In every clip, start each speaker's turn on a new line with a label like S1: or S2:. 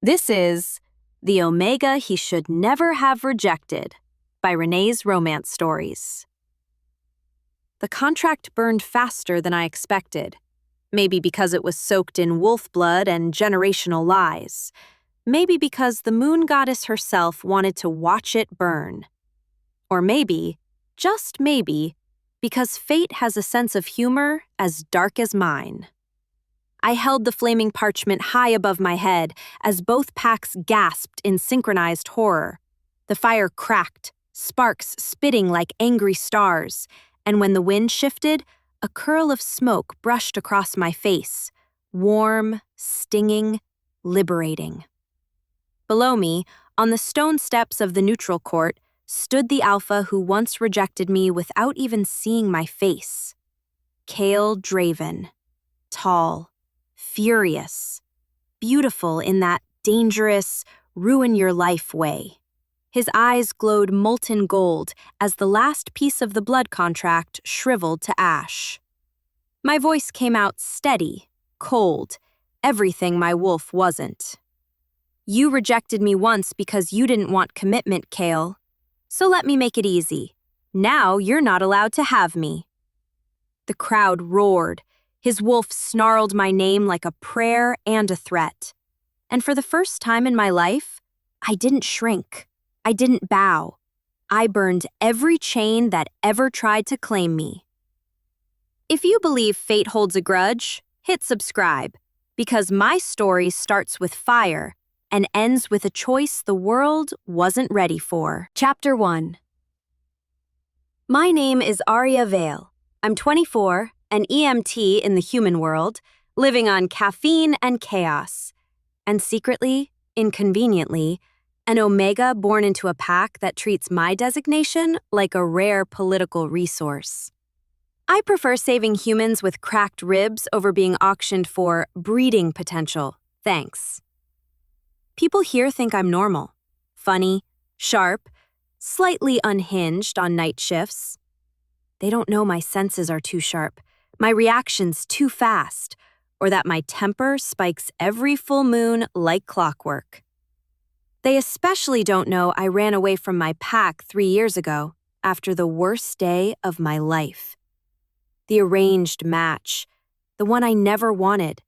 S1: This is The Omega He Should Never Have Rejected by Rene's Romance Stories. The contract burned faster than I expected, maybe because it was soaked in wolf blood and generational lies, maybe because the moon goddess herself wanted to watch it burn, or maybe, just maybe, because fate has a sense of humor as dark as mine. I held the flaming parchment high above my head as both packs gasped in synchronized horror. The fire cracked, sparks spitting like angry stars, and when the wind shifted, a curl of smoke brushed across my face, warm, stinging, liberating. Below me, on the stone steps of the neutral court, stood the alpha who once rejected me without even seeing my face. Cale Draven, tall, furious, beautiful in that dangerous, ruin-your-life way. His eyes glowed molten gold as the last piece of the blood contract shriveled to ash. My voice came out steady, cold, everything my wolf wasn't. You rejected me once because you didn't want commitment, Cale. So let me make it easy. Now you're not allowed to have me. The crowd roared. His wolf snarled my name like a prayer and a threat. And for the first time in my life, I didn't shrink. I didn't bow. I burned every chain that ever tried to claim me. If you believe fate holds a grudge, hit subscribe, because my story starts with fire and ends with a choice the world wasn't ready for. Chapter 1. My name is Aria Vale. I'm 24, an EMT in the human world, living on caffeine and chaos, and secretly, inconveniently, an Omega born into a pack that treats my designation like a rare political resource. I prefer saving humans with cracked ribs over being auctioned for breeding potential, thanks. People here think I'm normal, funny, sharp, slightly unhinged on night shifts. They don't know my senses are too sharp, my reactions too fast, or that my temper spikes every full moon like clockwork. They especially don't know I ran away from my pack 3 years ago after the worst day of my life. The arranged match, the one I never wanted,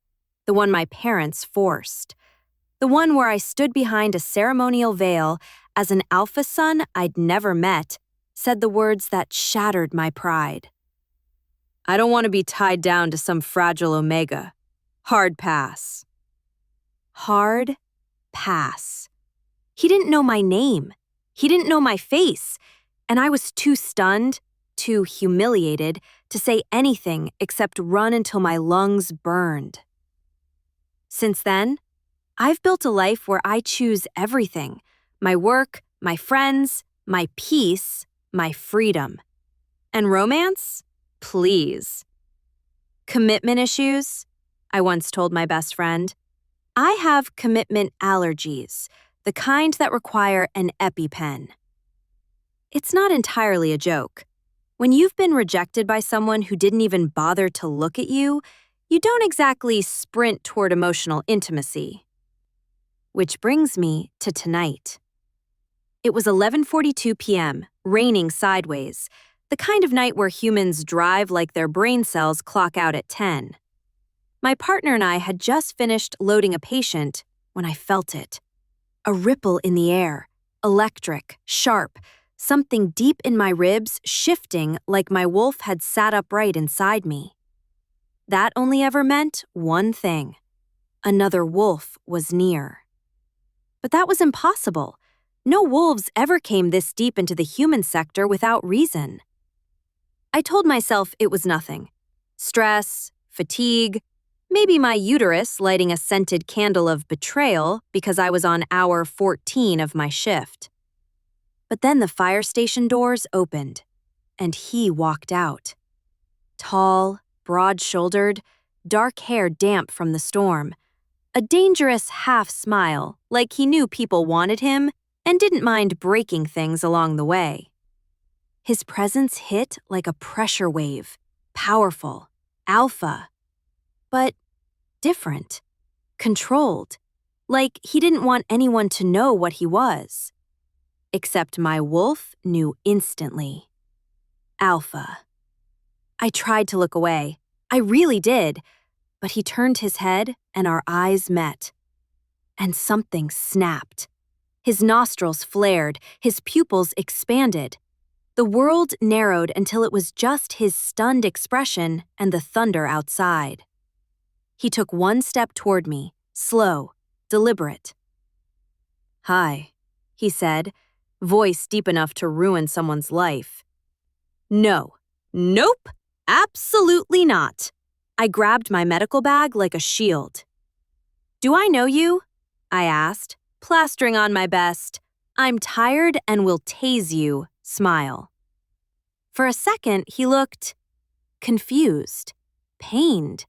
S1: the one my parents forced, the one where I stood behind a ceremonial veil as an alpha son I'd never met said the words that shattered my pride. I don't want to be tied down to some fragile Omega. Hard pass. Hard pass. He didn't know my name. He didn't know my face. And I was too stunned, too humiliated to say anything except run until my lungs burned. Since then, I've built a life where I choose everything: my work, my friends, my peace, my freedom. And romance? Please. Commitment issues? I once told my best friend. I have commitment allergies, the kind that require an EpiPen. It's not entirely a joke. When you've been rejected by someone who didn't even bother to look at you, you don't exactly sprint toward emotional intimacy. Which brings me to tonight. It was 11:42 p.m., raining sideways, the kind of night where humans drive like their brain cells clock out at 10. My partner and I had just finished loading a patient when I felt it. A ripple in the air, electric, sharp, something deep in my ribs shifting like my wolf had sat upright inside me. That only ever meant one thing: another wolf was near. But that was impossible. No wolves ever came this deep into the human sector without reason. I told myself it was nothing. Stress, fatigue, maybe my uterus lighting a scented candle of betrayal because I was on hour 14 of my shift. But then the fire station doors opened, and he walked out. Tall, broad-shouldered, dark hair damp from the storm. A dangerous half-smile, like he knew people wanted him and didn't mind breaking things along the way. His presence hit like a pressure wave, powerful, alpha, but different, controlled, like he didn't want anyone to know what he was. Except my wolf knew instantly. Alpha. I tried to look away. I really did. But he turned his head and our eyes met. And something snapped. His nostrils flared, his pupils expanded. The world narrowed until it was just his stunned expression and the thunder outside. He took one step toward me, slow, deliberate. "Hi," he said, voice deep enough to ruin someone's life. No. Nope. Absolutely not. I grabbed my medical bag like a shield. "Do I know you?" I asked, plastering on my best, "I'm tired and will tase you" smile. For a second, he looked confused, pained,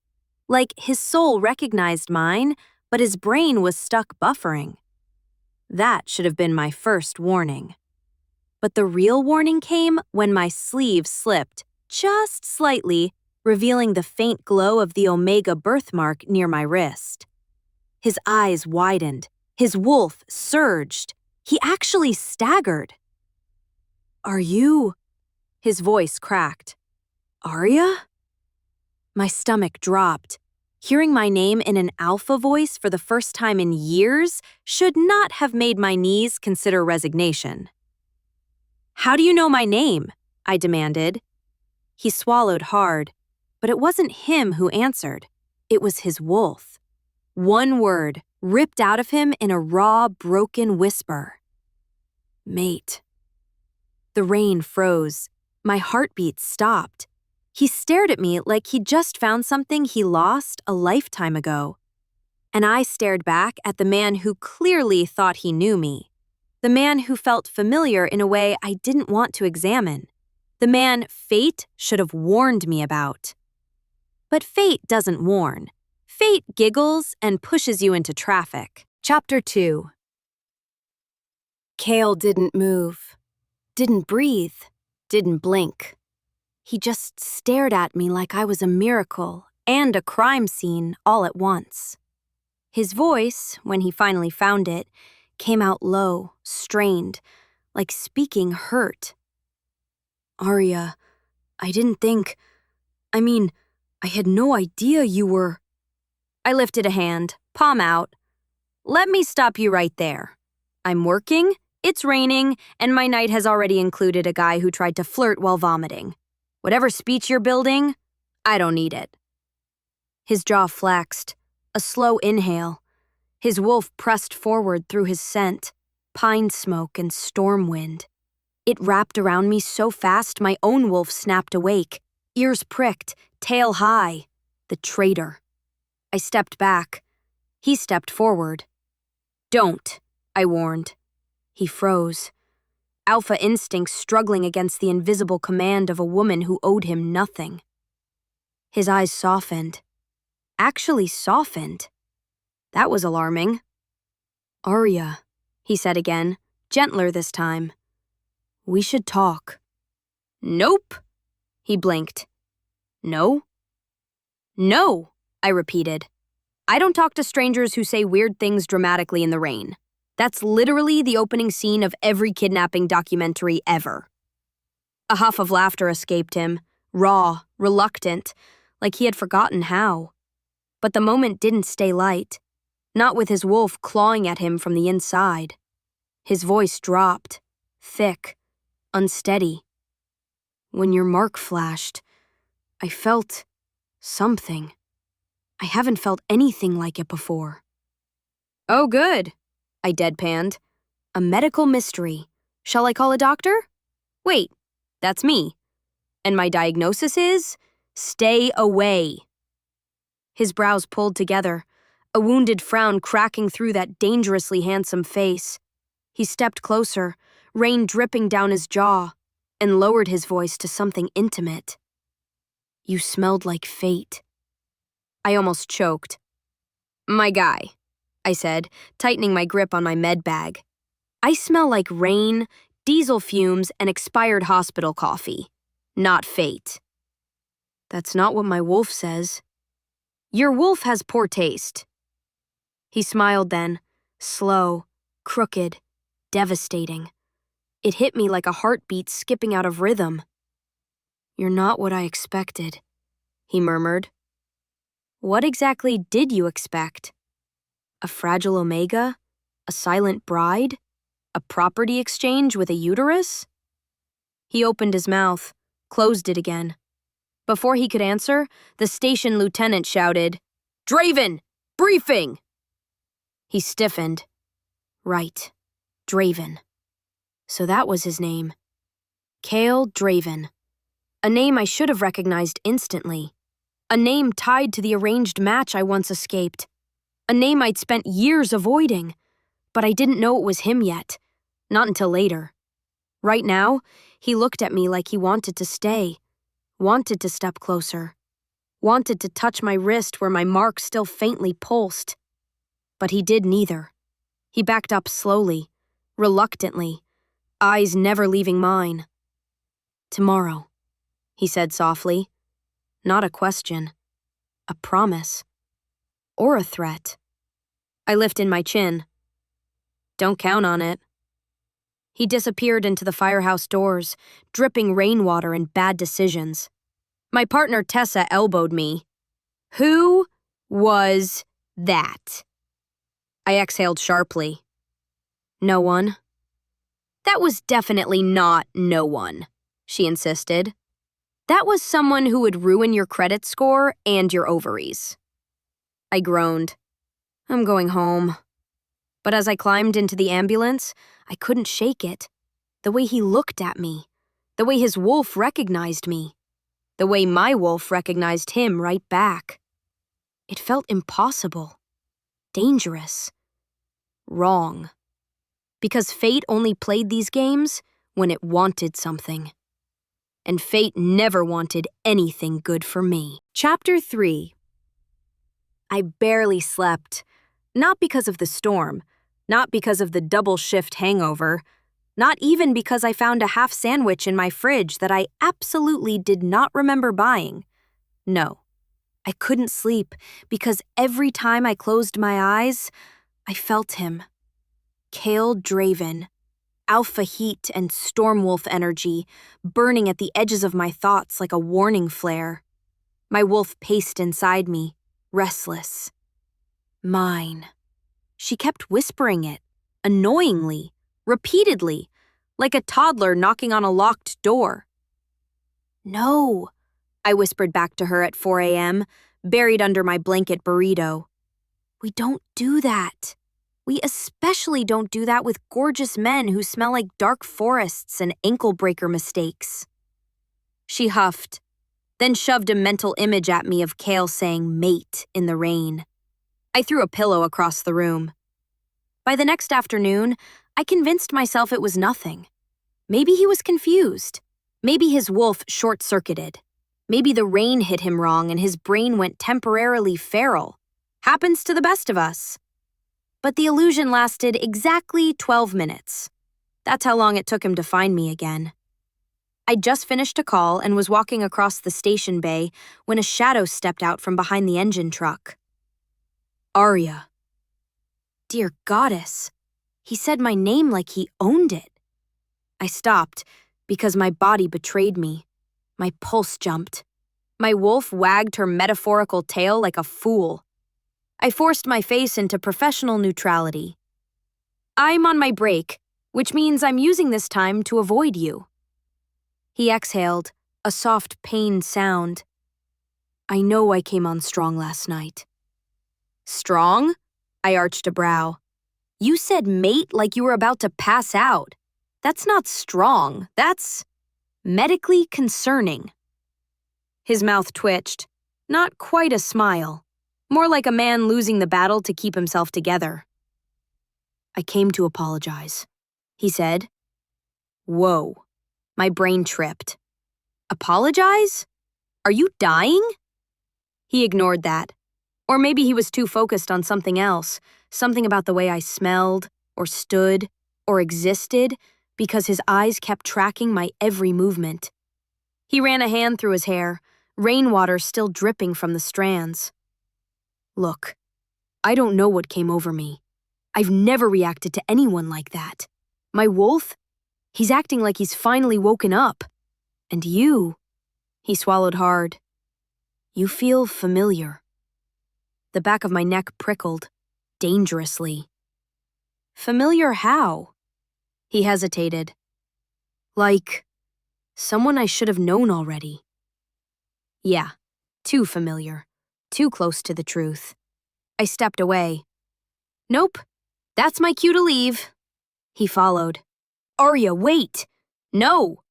S1: like his soul recognized mine, but his brain was stuck buffering. That should have been my first warning. But the real warning came when my sleeve slipped, just slightly, revealing the faint glow of the Omega birthmark near my wrist. His eyes widened. His wolf surged. He actually staggered. "Are you?" His voice cracked. "Arya?" My stomach dropped. Hearing my name in an alpha voice for the first time in years should not have made my knees consider resignation. "How do you know my name?" I demanded. He swallowed hard, but it wasn't him who answered. It was his wolf. One word, ripped out of him in a raw, broken whisper. "Mate." The rain froze. My heartbeat stopped. He stared at me like he'd just found something he lost a lifetime ago. And I stared back at the man who clearly thought he knew me. The man who felt familiar in a way I didn't want to examine. The man fate should have warned me about. But fate doesn't warn. Fate giggles and pushes you into traffic. Chapter 2. Kale didn't move, didn't breathe, didn't blink. He just stared at me like I was a miracle and a crime scene all at once. His voice, when he finally found it, came out low, strained, like speaking hurt. "Arya, I didn't think... I had no idea you were..." I lifted a hand, palm out. "Let me stop you right there. I'm working, it's raining, and my night has already included a guy who tried to flirt while vomiting. Whatever speech you're building, I don't need it." His jaw flexed, a slow inhale. His wolf pressed forward through his scent, pine smoke and storm wind. It wrapped around me so fast my own wolf snapped awake, ears pricked, tail high. The traitor. I stepped back. He stepped forward. "Don't," I warned. He froze. Alpha instinct struggling against the invisible command of a woman who owed him nothing. His eyes softened. Actually softened. That was alarming. "Arya," he said again, gentler this time. "We should talk." "Nope," he blinked. "No?" "No," I repeated. "I don't talk to strangers who say weird things dramatically in the rain. That's literally the opening scene of every kidnapping documentary ever." A huff of laughter escaped him, raw, reluctant, like he had forgotten how. But the moment didn't stay light, not with his wolf clawing at him from the inside. His voice dropped, thick, unsteady. "When your mark flashed, I felt something. I haven't felt anything like it before." "Oh, good," I deadpanned. "A medical mystery. Shall I call a doctor?" "Wait, that's me. And my diagnosis is, stay away." His brows pulled together, a wounded frown cracking through that dangerously handsome face. He stepped closer, rain dripping down his jaw, and lowered his voice to something intimate. "You smelled like fate." I almost choked. "My guy," I said, tightening my grip on my med bag. "I smell like rain, diesel fumes, and expired hospital coffee. Not fate." "That's not what my wolf says." "Your wolf has poor taste." He smiled then, Slow, crooked, devastating. It hit me like a heartbeat skipping out of rhythm. "You're not what I expected," he murmured. "What exactly did you expect? A fragile omega? A silent bride? A property exchange with a uterus?" He opened his mouth, closed it again. Before he could answer, the station lieutenant shouted, "Draven! Briefing!" He stiffened. Right, Draven. So that was his name. Cale Draven. A name I should have recognized instantly. A name tied to the arranged match I once escaped. A name I'd spent years avoiding. But I didn't know it was him yet. Not until later. Right now, he looked at me like he wanted to stay. Wanted to step closer. Wanted to touch my wrist where my mark still faintly pulsed. But he did neither. He backed up slowly, reluctantly, eyes never leaving mine. "Tomorrow," he said softly. Not a question. A promise. Or a threat. I lifted my chin. "Don't count on it." He disappeared into the firehouse doors, dripping rainwater and bad decisions. My partner Tessa elbowed me. "Who was that?" I exhaled sharply. "No one." "That was definitely not no one," she insisted. "That was someone who would ruin your credit score and your ovaries." I groaned. "I'm going home." But as I climbed into the ambulance, I couldn't shake it. The way he looked at me. The way his wolf recognized me. The way my wolf recognized him right back. It felt impossible. Dangerous. Wrong. Because fate only played these games when it wanted something. And fate never wanted anything good for me. Chapter 3. I barely slept. Not because of the storm. Not because of the double shift hangover. Not even because I found a half sandwich in my fridge that I absolutely did not remember buying. No. I couldn't sleep because every time I closed my eyes, I felt him. Cale Draven. Alpha heat and stormwolf energy, burning at the edges of my thoughts like a warning flare. My wolf paced inside me, restless. Mine. She kept whispering it, annoyingly, repeatedly, like a toddler knocking on a locked door. "No," I whispered back to her at 4 a.m., buried under my blanket burrito. "We don't do that. We especially don't do that with gorgeous men who smell like dark forests and ankle-breaker mistakes." She huffed, then shoved a mental image at me of Cale saying mate in the rain. I threw a pillow across the room. By the next afternoon, I convinced myself it was nothing. Maybe he was confused. Maybe his wolf short-circuited. Maybe the rain hit him wrong and his brain went temporarily feral. Happens to the best of us. But the illusion lasted exactly 12 minutes. That's how long it took him to find me again. I'd just finished a call and was walking across the station bay when a shadow stepped out from behind the engine truck. Arya. Dear goddess, he said my name like he owned it. I stopped because my body betrayed me. My pulse jumped. My wolf wagged her metaphorical tail like a fool. I forced my face into professional neutrality. "I'm on my break, which means I'm using this time to avoid you." He exhaled, a soft, pained sound. "I know I came on strong last night." "Strong?" I arched a brow. "You said mate like you were about to pass out. That's not strong, that's medically concerning." His mouth twitched. Not quite a smile. More like a man losing the battle to keep himself together. "I came to apologize," he said. Whoa. My brain tripped. "Apologize? Are you dying?" He ignored that. Or maybe he was too focused on something else, something about the way I smelled, or stood, or existed, because his eyes kept tracking my every movement. He ran a hand through his hair, rainwater still dripping from the strands. "Look, I don't know what came over me. I've never reacted to anyone like that. My wolf? He's acting like he's finally woken up. And you? He swallowed hard. You feel familiar. The back of my neck prickled, dangerously. Familiar how? He hesitated. Like, someone I should have known already. Yeah, too familiar, too close to the truth. I stepped away. Nope, that's my cue to leave. He followed. Arya, wait! No!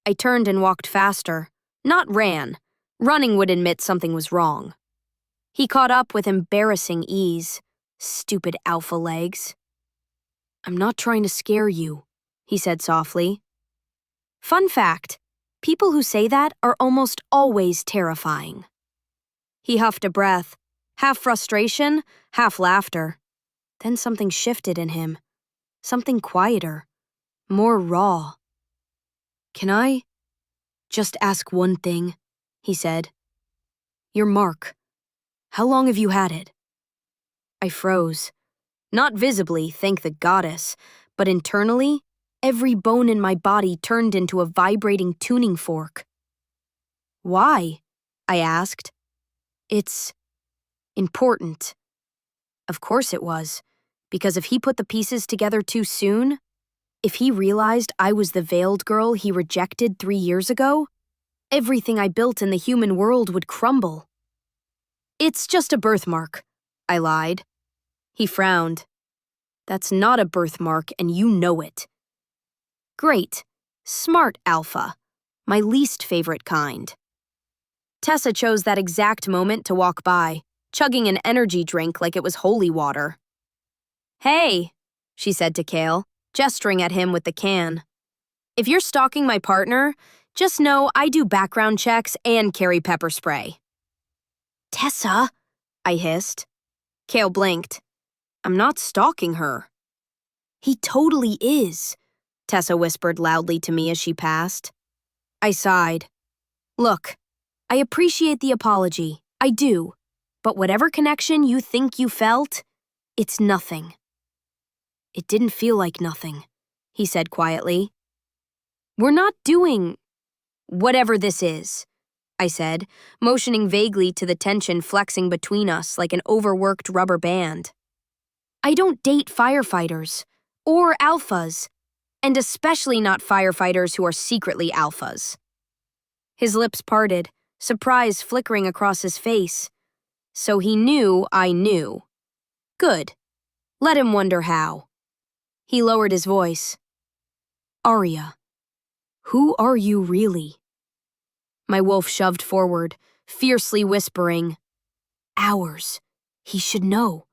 S1: I turned and walked faster, not ran. Running would admit something was wrong. He caught up with embarrassing ease. Stupid alpha legs. I'm not trying to scare you, he said softly. Fun fact, people who say that are almost always terrifying. He huffed a breath, half frustration, half laughter. Then something shifted in him. Something quieter, more raw. Can I just ask one thing? He said. Your mark. How long have you had it? I froze. Not visibly, thank the goddess, but internally, every bone in my body turned into a vibrating tuning fork. Why? I asked. It's important. Of course it was, because if he put the pieces together too soon, if he realized I was the veiled girl he rejected 3 years ago, everything I built in the human world would crumble. It's just a birthmark, I lied. He frowned. That's not a birthmark, and you know it. Great. Smart alpha. My least favorite kind. Tessa chose that exact moment to walk by, chugging an energy drink like it was holy water. Hey, she said to Kale, gesturing at him with the can. If you're stalking my partner, just know I do background checks and carry pepper spray. Tessa, I hissed. Kale blinked. I'm not stalking her. He totally is, Tessa whispered loudly to me as she passed. I sighed. Look, I appreciate the apology, I do, but whatever connection you think you felt, it's nothing. It didn't feel like nothing, he said quietly. We're not doing whatever this is, I said, motioning vaguely to the tension flexing between us like an overworked rubber band. I don't date firefighters, or alphas, and especially not firefighters who are secretly alphas. His lips parted, surprise flickering across his face. So he knew I knew. Good. Let him wonder how. He lowered his voice. Arya, who are you really? My wolf shoved forward, fiercely whispering, Ours. He should know.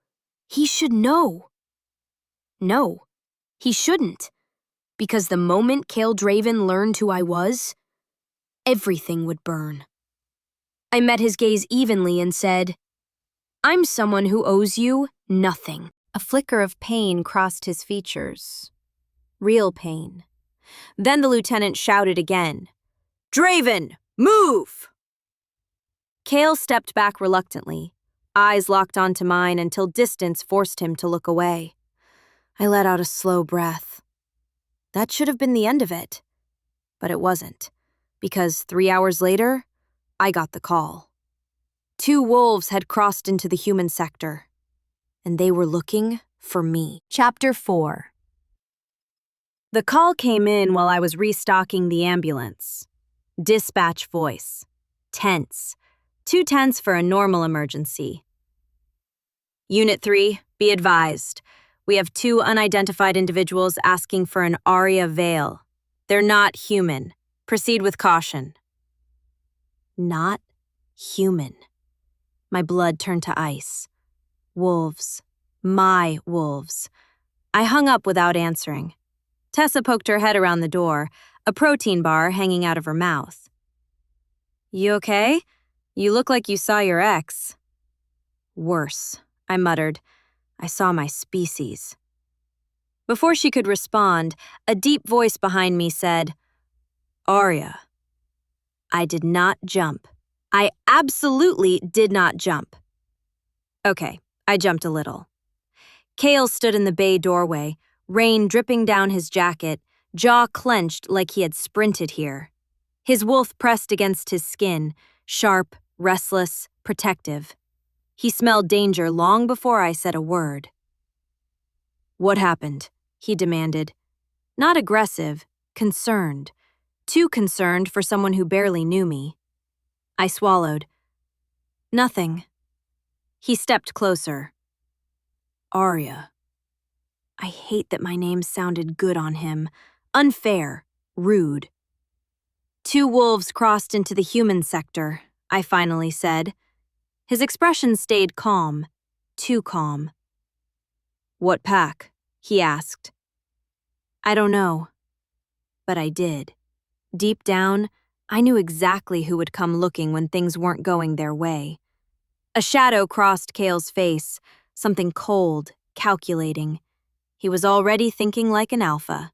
S1: He should know. No, he shouldn't. Because the moment Kale Draven learned who I was, everything would burn. I met his gaze evenly and said, I'm someone who owes you nothing. A flicker of pain crossed his features. Real pain. Then the lieutenant shouted again, Draven, move! Kale stepped back reluctantly, eyes locked onto mine until distance forced him to look away. I let out a slow breath. That should have been the end of it. But it wasn't, because 3 hours later, I got the call. 2 wolves had crossed into the human sector, and they were looking for me. Chapter 4. The call came in while I was restocking the ambulance. Dispatch voice. Tense. Too tense for a normal emergency. Unit 3, be advised. We have 2 unidentified individuals asking for an Arya veil. They're not human. Proceed with caution. Not human. My blood turned to ice. Wolves. My wolves. I hung up without answering. Tessa poked her head around the door, a protein bar hanging out of her mouth. You okay? You look like you saw your ex. Worse, I muttered. I saw my species. Before she could respond, a deep voice behind me said, Arya. I did not jump. I absolutely did not jump. Okay, I jumped a little. Kale stood in the bay doorway, rain dripping down his jacket, jaw clenched like he had sprinted here. His wolf pressed against his skin, sharp, restless, protective. He smelled danger long before I said a word. "What happened?" he demanded. Not aggressive, concerned. Too concerned for someone who barely knew me. I swallowed. "Nothing." He stepped closer. "Arya." I hate that my name sounded good on him. Unfair. Rude. "Two wolves crossed into the human sector," I finally said. His expression stayed calm. Too calm. "What pack?" he asked. I don't know. But I did. Deep down, I knew exactly who would come looking when things weren't going their way. A shadow crossed Kale's face, something cold, calculating. He was already thinking like an alpha.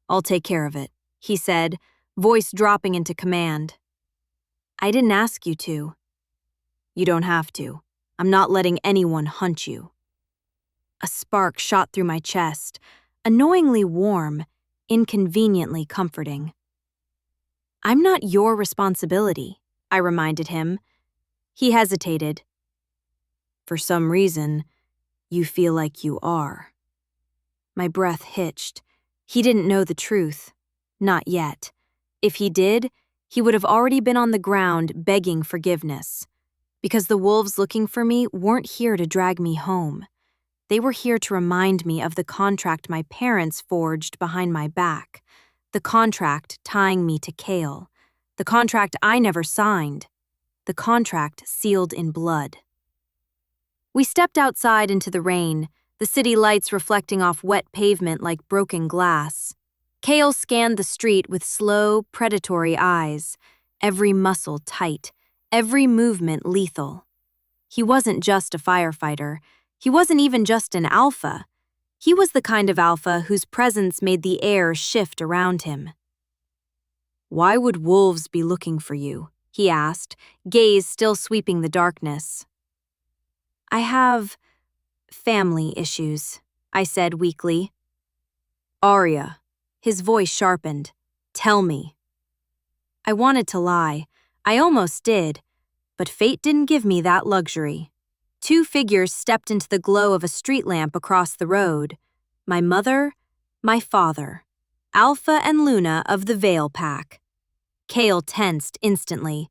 S1: "I'll take care of it," he said, voice dropping into command. "I didn't ask you to." "You don't have to. I'm not letting anyone hunt you." A spark shot through my chest, annoyingly warm, inconveniently comforting. "I'm not your responsibility," I reminded him. He hesitated. "For some reason, you feel like you are." My breath hitched. He didn't know the truth. Not yet. If he did, he would have already been on the ground begging forgiveness. Because the wolves looking for me weren't here to drag me home. They were here to remind me of the contract my parents forged behind my back. The contract tying me to Kale. The contract I never signed. The contract sealed in blood. We stepped outside into the rain, the city lights reflecting off wet pavement like broken glass. Kale scanned the street with slow, predatory eyes, every muscle tight, every movement lethal. He wasn't just a firefighter. He wasn't even just an alpha. He was the kind of alpha whose presence made the air shift around him. "Why would wolves be looking for you?" he asked, gaze still sweeping the darkness. "I have family issues," I said weakly. "Arya," his voice sharpened. "Tell me." I wanted to lie. I almost did, but fate didn't give me that luxury. Two figures stepped into the glow of a street lamp across the road. My mother, my father. Alpha and Luna of the Veil Pack. Kale tensed instantly.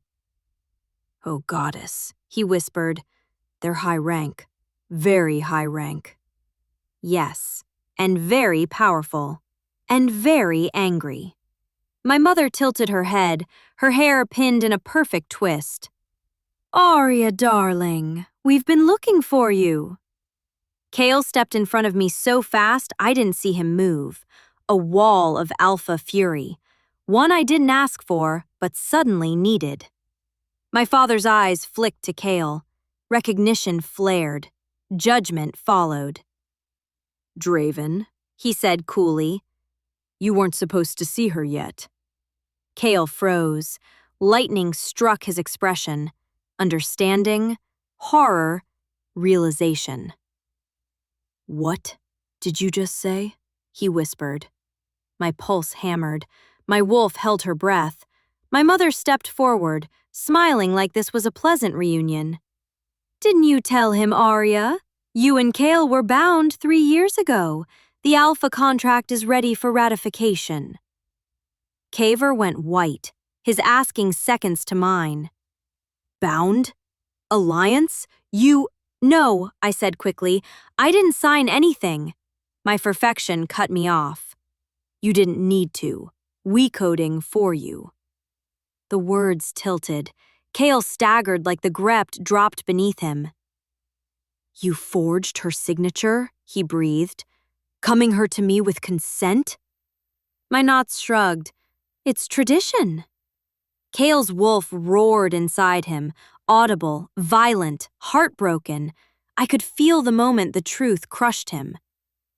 S1: "Oh, goddess," he whispered. "They're high rank. Very high rank." Yes, and very powerful. And very angry. My mother tilted her head, her hair pinned in a perfect twist. "Arya, darling, we've been looking for you." Kale stepped in front of me so fast I didn't see him move. A wall of alpha fury. One I didn't ask for, but suddenly needed. My father's eyes flicked to Kale. Recognition flared. Judgment followed. "Draven," he said coolly. "You weren't supposed to see her yet." Kale froze. Lightning struck his expression. Understanding, horror, realization. "What did you just say?" he whispered. My pulse hammered. My wolf held her breath. My mother stepped forward, smiling like this was a pleasant reunion. "Didn't you tell him, Arya? You and Kale were bound 3 years ago. The Alpha contract is ready for ratification." Caver went white, his asking seconds to mine. "Bound? Alliance? You—" "No," I said quickly. "I didn't sign anything." My perfection cut me off. "You didn't need to. We coding for you." The words tilted. Kale staggered like the grept dropped beneath him. "You forged her signature?" he breathed. "Coming her to me with consent?" My knots shrugged. "It's tradition." Kale's wolf roared inside him, audible, violent, heartbroken. I could feel the moment the truth crushed him.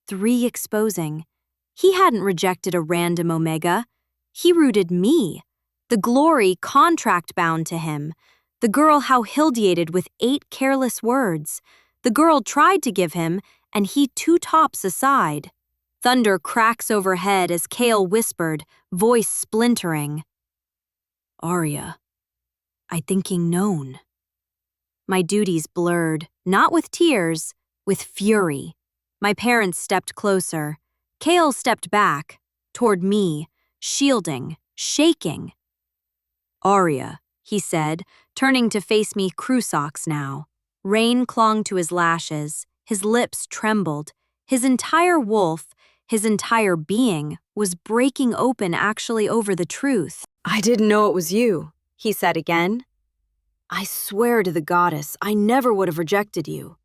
S1: 3 exposing. He hadn't rejected a random Omega. He rooted me. The glory contract-bound to him. The girl how hildiated with 8 careless words. The girl tried to give him and he two tops aside. Thunder cracks overhead as Kale whispered, voice splintering. Arya, I thinking known. My duties blurred, not with tears, with fury. My parents stepped closer. Kale stepped back, toward me, shielding, shaking. Arya, he said, turning to face me Crusox now. Rain clung to his lashes, his lips trembled, his entire wolf, his entire being, was breaking open actually over the truth. I didn't know it was you, he said again. I swear to the goddess, I never would have rejected you.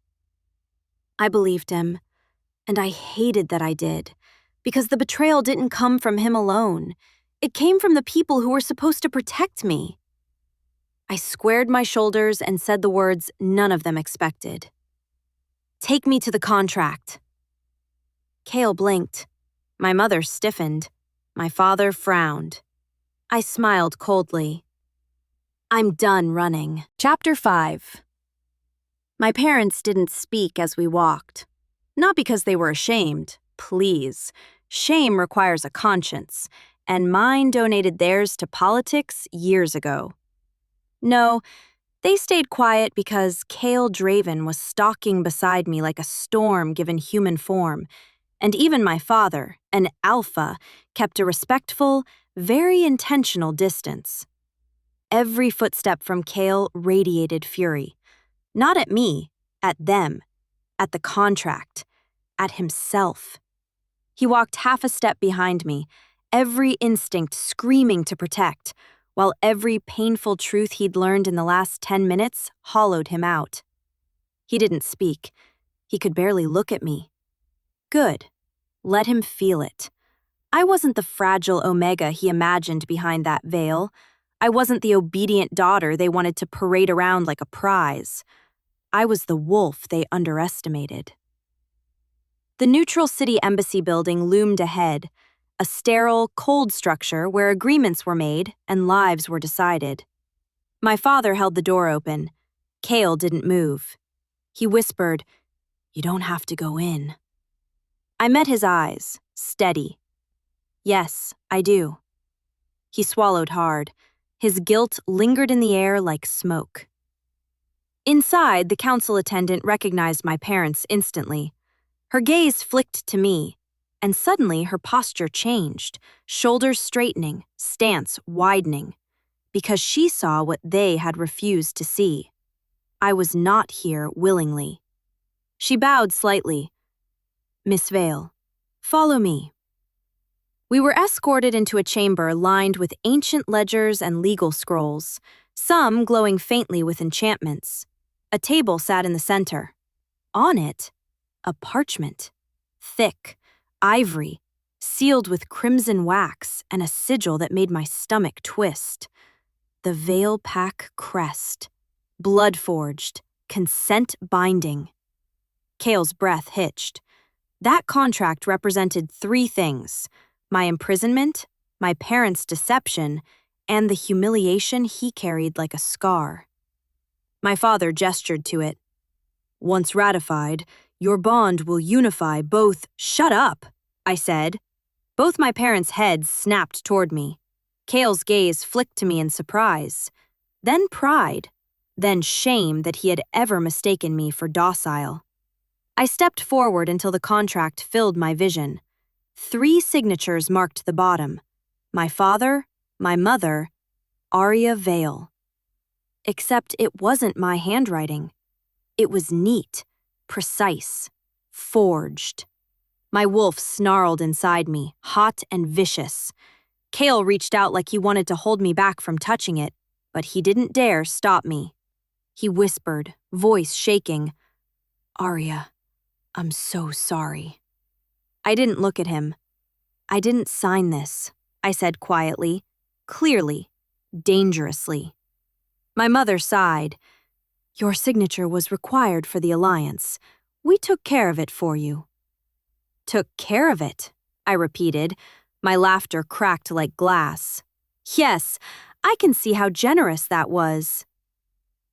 S1: I believed him, and I hated that I did, because the betrayal didn't come from him alone. It came from the people who were supposed to protect me. I squared my shoulders and said the words none of them expected. Take me to the contract. Kale blinked. My mother stiffened. My father frowned. I smiled coldly. I'm done running. Chapter 5. My parents didn't speak as we walked. Not because they were ashamed, please. Shame requires a conscience, and mine donated theirs to politics years ago. No, they stayed quiet because Kale Draven was stalking beside me like a storm given human form, and even my father, an alpha, kept a respectful, very intentional distance. Every footstep from Kale radiated fury. Not at me, at them, at the contract, at himself. He walked half a step behind me, every instinct screaming to protect, while every painful truth he'd learned in the last 10 minutes hollowed him out. He didn't speak. He could barely look at me. Good. Let him feel it. I wasn't the fragile Omega he imagined behind that veil. I wasn't the obedient daughter they wanted to parade around like a prize. I was the wolf they underestimated. The neutral city embassy building loomed ahead, a sterile, cold structure where agreements were made and lives were decided. My father held the door open. Kale didn't move. He whispered, "You don't have to go in." I met his eyes, steady. "Yes, I do." He swallowed hard. His guilt lingered in the air like smoke. Inside, the council attendant recognized my parents instantly. Her gaze flicked to me, and suddenly her posture changed, shoulders straightening, stance widening, because she saw what they had refused to see. I was not here willingly. She bowed slightly. "Miss Vale, follow me." We were escorted into a chamber lined with ancient ledgers and legal scrolls, some glowing faintly with enchantments. A table sat in the center. On it, a parchment, thick, ivory, sealed with crimson wax and a sigil that made my stomach twist. The Vale Pack crest, blood-forged, consent binding. Kale's breath hitched. That contract represented 3 things: my imprisonment, my parents' deception, and the humiliation he carried like a scar. My father gestured to it. "Once ratified, your bond will unify both—" "Shut up," I said. Both my parents' heads snapped toward me. Kale's gaze flicked to me in surprise, then pride, then shame that he had ever mistaken me for docile. I stepped forward until the contract filled my vision. 3 signatures marked the bottom: my father, my mother, Arya Vale. Except it wasn't my handwriting. It was neat, precise, forged. My wolf snarled inside me, hot and vicious. Kale reached out like he wanted to hold me back from touching it, but he didn't dare stop me. He whispered, voice shaking, "Arya, I'm so sorry." I didn't look at him. "I didn't sign this," I said quietly, clearly, dangerously. My mother sighed. "Your signature was required for the alliance. We took care of it for you." "Took care of it," I repeated. My laughter cracked like glass. "Yes, I can see how generous that was."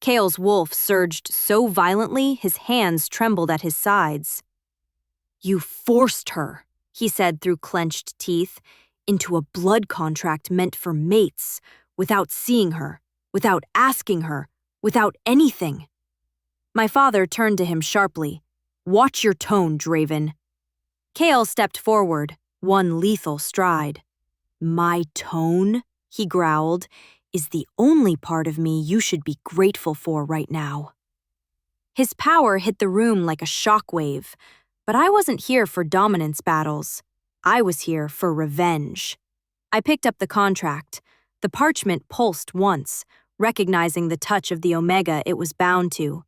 S1: Kale's wolf surged so violently his hands trembled at his sides. You forced her, he said through clenched teeth, into a blood contract meant for mates, without seeing her, without asking her, without anything. My father turned to him sharply. Watch your tone, Draven. Kale stepped forward, one lethal stride. My tone, he growled, is the only part of me you should be grateful for right now. His power hit the room like a shockwave, but I wasn't here for dominance battles. I was here for revenge. I picked up the contract. The parchment pulsed once, recognizing the touch of the Omega it was bound to.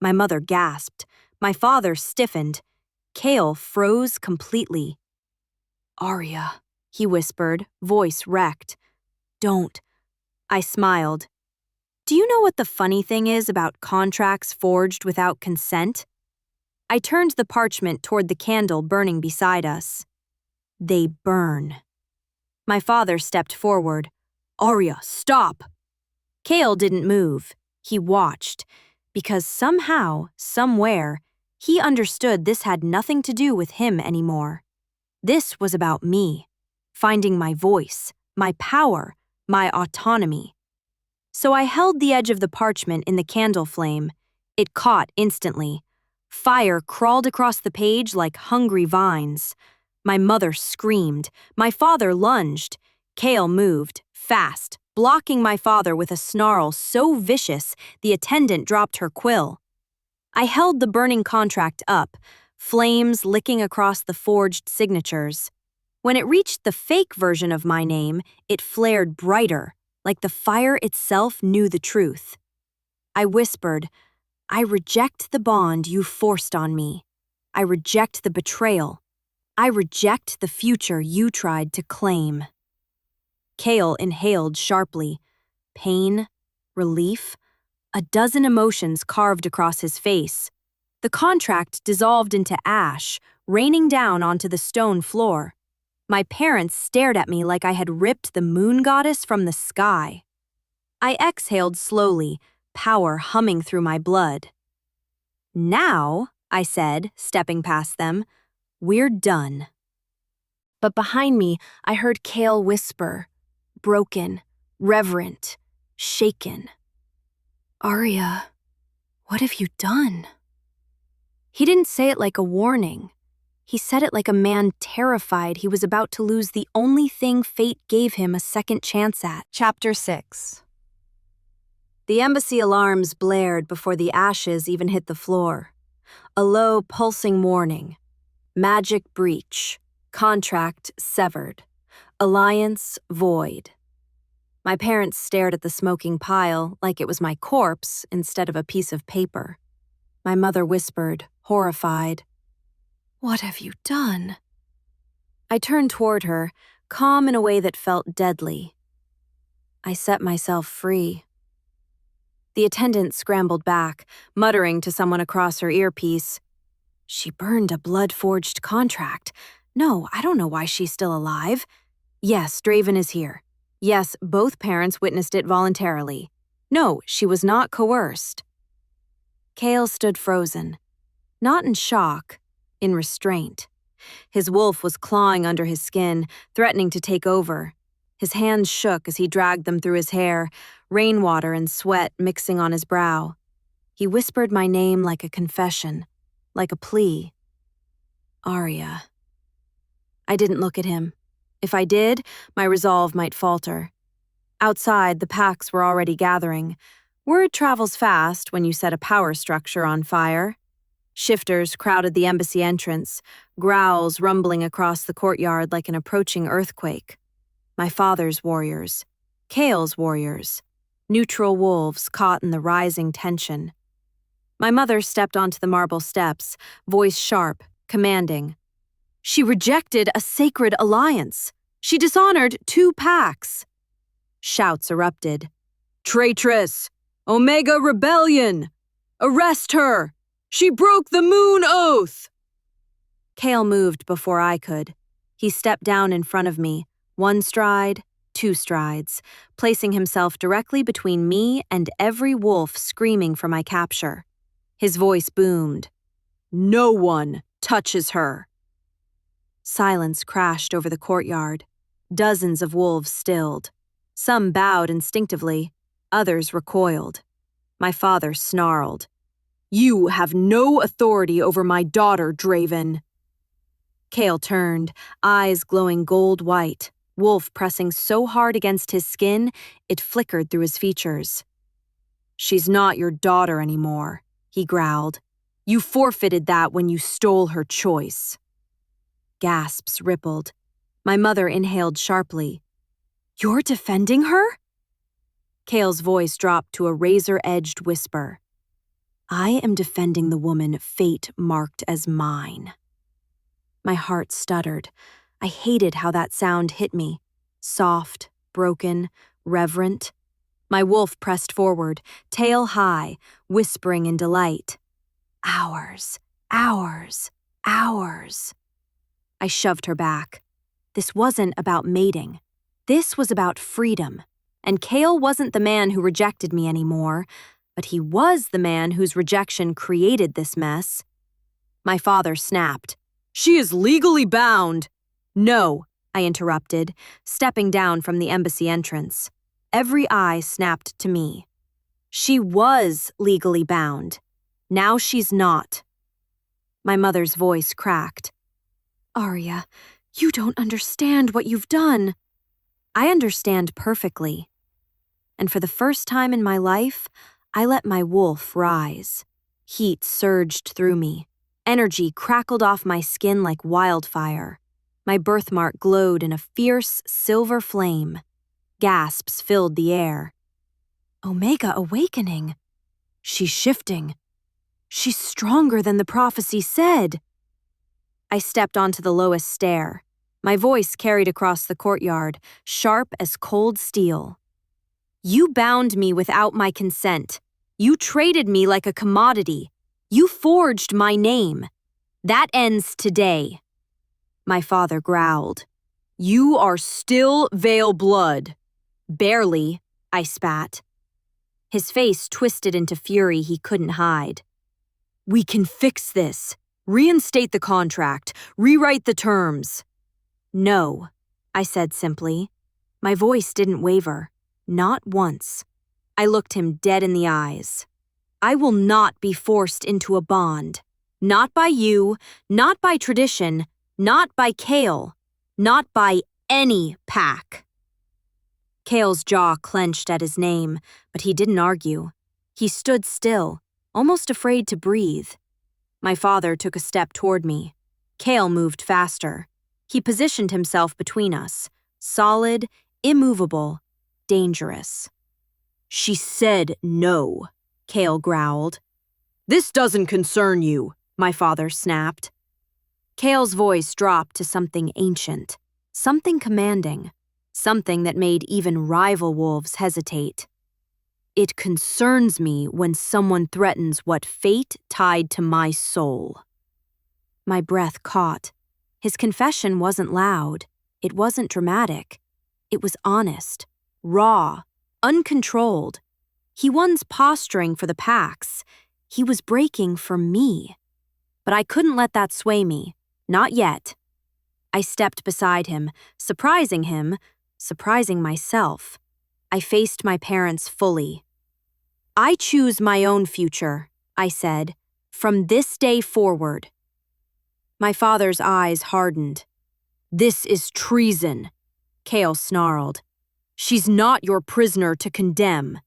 S1: My mother gasped. My father stiffened. Kale froze completely. Arya, he whispered, voice wrecked. Don't. I smiled. Do you know what the funny thing is about contracts forged without consent? I turned the parchment toward the candle burning beside us. They burn. My father stepped forward. Arya, stop! Kale didn't move. He watched, because somehow, somewhere, he understood this had nothing to do with him anymore. This was about me, finding my voice, my power, my autonomy. So I held the edge of the parchment in the candle flame. It caught instantly. Fire crawled across the page like hungry vines. My mother screamed. My father lunged. Kale moved, fast, blocking my father with a snarl so vicious the attendant dropped her quill. I held the burning contract up, flames licking across the forged signatures. When it reached the fake version of my name, it flared brighter, like the fire itself knew the truth. I whispered, I reject the bond you forced on me. I reject the betrayal. I reject the future you tried to claim. Kale inhaled sharply. Pain, relief, a dozen emotions carved across his face. The contract dissolved into ash, raining down onto the stone floor. My parents stared at me like I had ripped the moon goddess from the sky. I exhaled slowly, power humming through my blood. Now, I said, stepping past them, we're done. But behind me, I heard Kale whisper, broken, reverent, shaken. Arya, what have you done? He didn't say it like a warning. He said it like a man terrified he was about to lose the only thing fate gave him a second chance at. Chapter 6. The embassy alarms blared before the ashes even hit the floor. A low, pulsing warning. Magic breach. Contract severed. Alliance void. My parents stared at the smoking pile like it was my corpse instead of a piece of paper. My mother whispered, horrified, What have you done? I turned toward her, calm in a way that felt deadly. I set myself free. The attendant scrambled back, muttering to someone across her earpiece. She burned a blood-forged contract. No, I don't know why she's still alive. Yes, Draven is here. Yes, both parents witnessed it voluntarily. No, she was not coerced. Kale stood frozen. Not in shock, in restraint. His wolf was clawing under his skin, threatening to take over. His hands shook as he dragged them through his hair, rainwater and sweat mixing on his brow. He whispered my name like a confession, like a plea. Arya. I didn't look at him. If I did, my resolve might falter. Outside, the packs were already gathering. Word travels fast when you set a power structure on fire. Shifters crowded the embassy entrance, growls rumbling across the courtyard like an approaching earthquake. My father's warriors. Kale's warriors. Neutral wolves caught in the rising tension. My mother stepped onto the marble steps, voice sharp, commanding. She rejected a sacred alliance. She dishonored 2 packs. Shouts erupted. Traitress! Omega Rebellion! Arrest her! She broke the moon oath! Kale moved before I could. He stepped down in front of me, 1 stride, 2 strides, placing himself directly between me and every wolf screaming for my capture. His voice boomed. No one touches her. Silence crashed over the courtyard. Dozens of wolves stilled. Some bowed instinctively, others recoiled. My father snarled. "You have no authority over my daughter, Draven." Kale turned, eyes glowing gold-white, wolf pressing so hard against his skin it flickered through his features. "She's not your daughter anymore," he growled. "You forfeited that when you stole her choice." Gasps rippled. My mother inhaled sharply. "You're defending her?" Kale's voice dropped to a razor-edged whisper. "I am defending the woman fate marked as mine." My heart stuttered. I hated how that sound hit me. Soft, broken, reverent. My wolf pressed forward, tail high, whispering in delight. "Ours, ours, ours." I shoved her back. This wasn't about mating. This was about freedom. And Kale wasn't the man who rejected me anymore, but he was the man whose rejection created this mess. My father snapped. "She is legally bound." "No," I interrupted, stepping down from the embassy entrance. Every eye snapped to me. "She was legally bound. Now she's not." My mother's voice cracked. "Arya, you don't understand what you've done." I understand perfectly. And for the first time in my life, I let my wolf rise. Heat surged through me. Energy crackled off my skin like wildfire. My birthmark glowed in a fierce silver flame. Gasps filled the air. Omega awakening. She's shifting. She's stronger than the prophecy said. I stepped onto the lowest stair. My voice carried across the courtyard, sharp as cold steel. "You bound me without my consent. You traded me like a commodity. You forged my name. That ends today." My father growled. "You are still Vale blood." "Barely," I spat. His face twisted into fury he couldn't hide. "We can fix this. Reinstate the contract. Rewrite the terms." "No," I said simply. My voice didn't waver. Not once. I looked him dead in the eyes. "I will not be forced into a bond. Not by you, not by tradition, not by Kale, not by any pack." Kale's jaw clenched at his name, but he didn't argue. He stood still, almost afraid to breathe. My father took a step toward me. Kale moved faster. He positioned himself between us, solid, immovable, dangerous. "She said no," Kale growled. "This doesn't concern you," my father snapped. Kale's voice dropped to something ancient, something commanding, something that made even rival wolves hesitate. "It concerns me when someone threatens what fate tied to my soul." My breath caught. His confession wasn't loud. It wasn't dramatic. It was honest, raw, uncontrolled. He wasn't posturing for the packs. He was breaking for me. But I couldn't let that sway me. Not yet. I stepped beside him, surprising myself. I faced my parents fully. "I choose my own future," I said, "from this day forward." My father's eyes hardened. "This is treason," Kale snarled. "She's not your prisoner to condemn."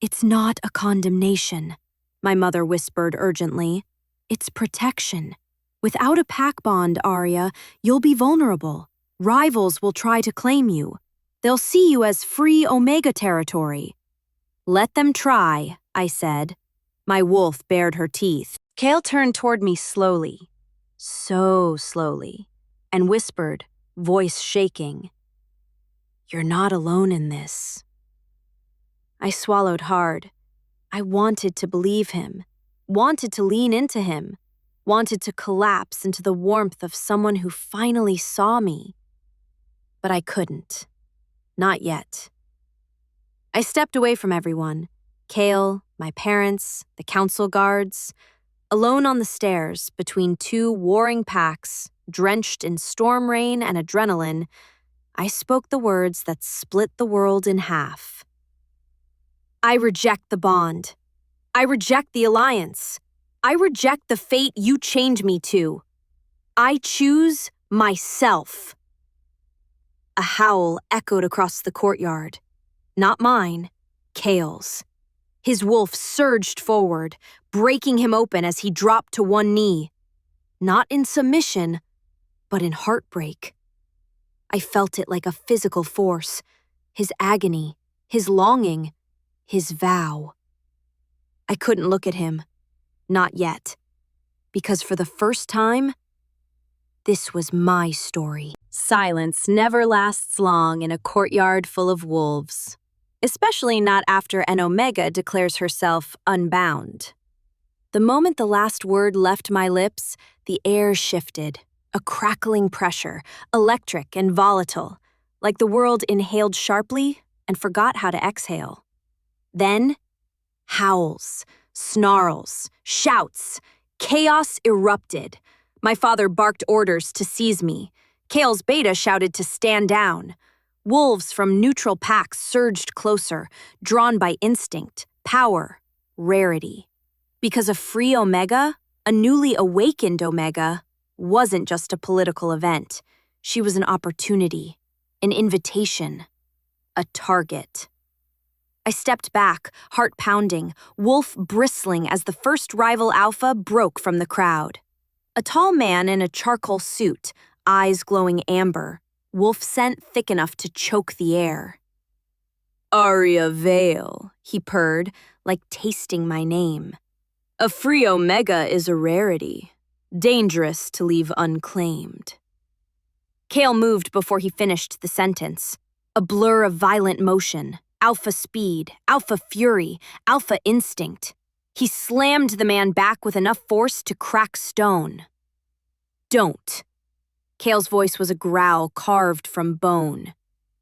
S1: "It's not a condemnation," my mother whispered urgently. "It's protection. Without a pack bond, Arya, you'll be vulnerable. Rivals will try to claim you. They'll see you as free Omega territory." "Let them try," I said. My wolf bared her teeth. Kale turned toward me slowly, so slowly, and whispered, voice shaking, "You're not alone in this." I swallowed hard. I wanted to believe him, wanted to lean into him, wanted to collapse into the warmth of someone who finally saw me. But I couldn't. Not yet. I stepped away from everyone, Kale, my parents, the council guards, alone on the stairs between two warring packs drenched in storm rain and adrenaline, I spoke the words that split the world in half. I reject the bond. I reject the alliance. I reject the fate you chained me to. I choose myself. A howl echoed across the courtyard. Not mine, Kale's. His wolf surged forward, breaking him open as he dropped to one knee. Not in submission, but in heartbreak. I felt it like a physical force, his agony, his longing, his vow. I couldn't look at him, not yet, because for the first time, this was my story. Silence never lasts long in a courtyard full of wolves, especially not after an Omega declares herself unbound. The moment the last word left my lips, the air shifted, a crackling pressure, electric and volatile, like the world inhaled sharply and forgot how to exhale. Then, howls, snarls, shouts, chaos erupted. My father barked orders to seize me. Kale's beta shouted to stand down. Wolves from neutral packs surged closer, drawn by instinct, power, rarity. Because a free Omega, a newly awakened Omega, wasn't just a political event. She was an opportunity, an invitation, a target. I stepped back, heart pounding, wolf bristling as the first rival alpha broke from the crowd. A tall man in a charcoal suit, eyes glowing amber, wolf scent thick enough to choke the air. Arya Vale, he purred, like tasting my name. A free Omega is a rarity, dangerous to leave unclaimed. Kale moved before he finished the sentence, a blur of violent motion, alpha speed, alpha fury, alpha instinct. He slammed the man back with enough force to crack stone. Don't. Kale's voice was a growl carved from bone.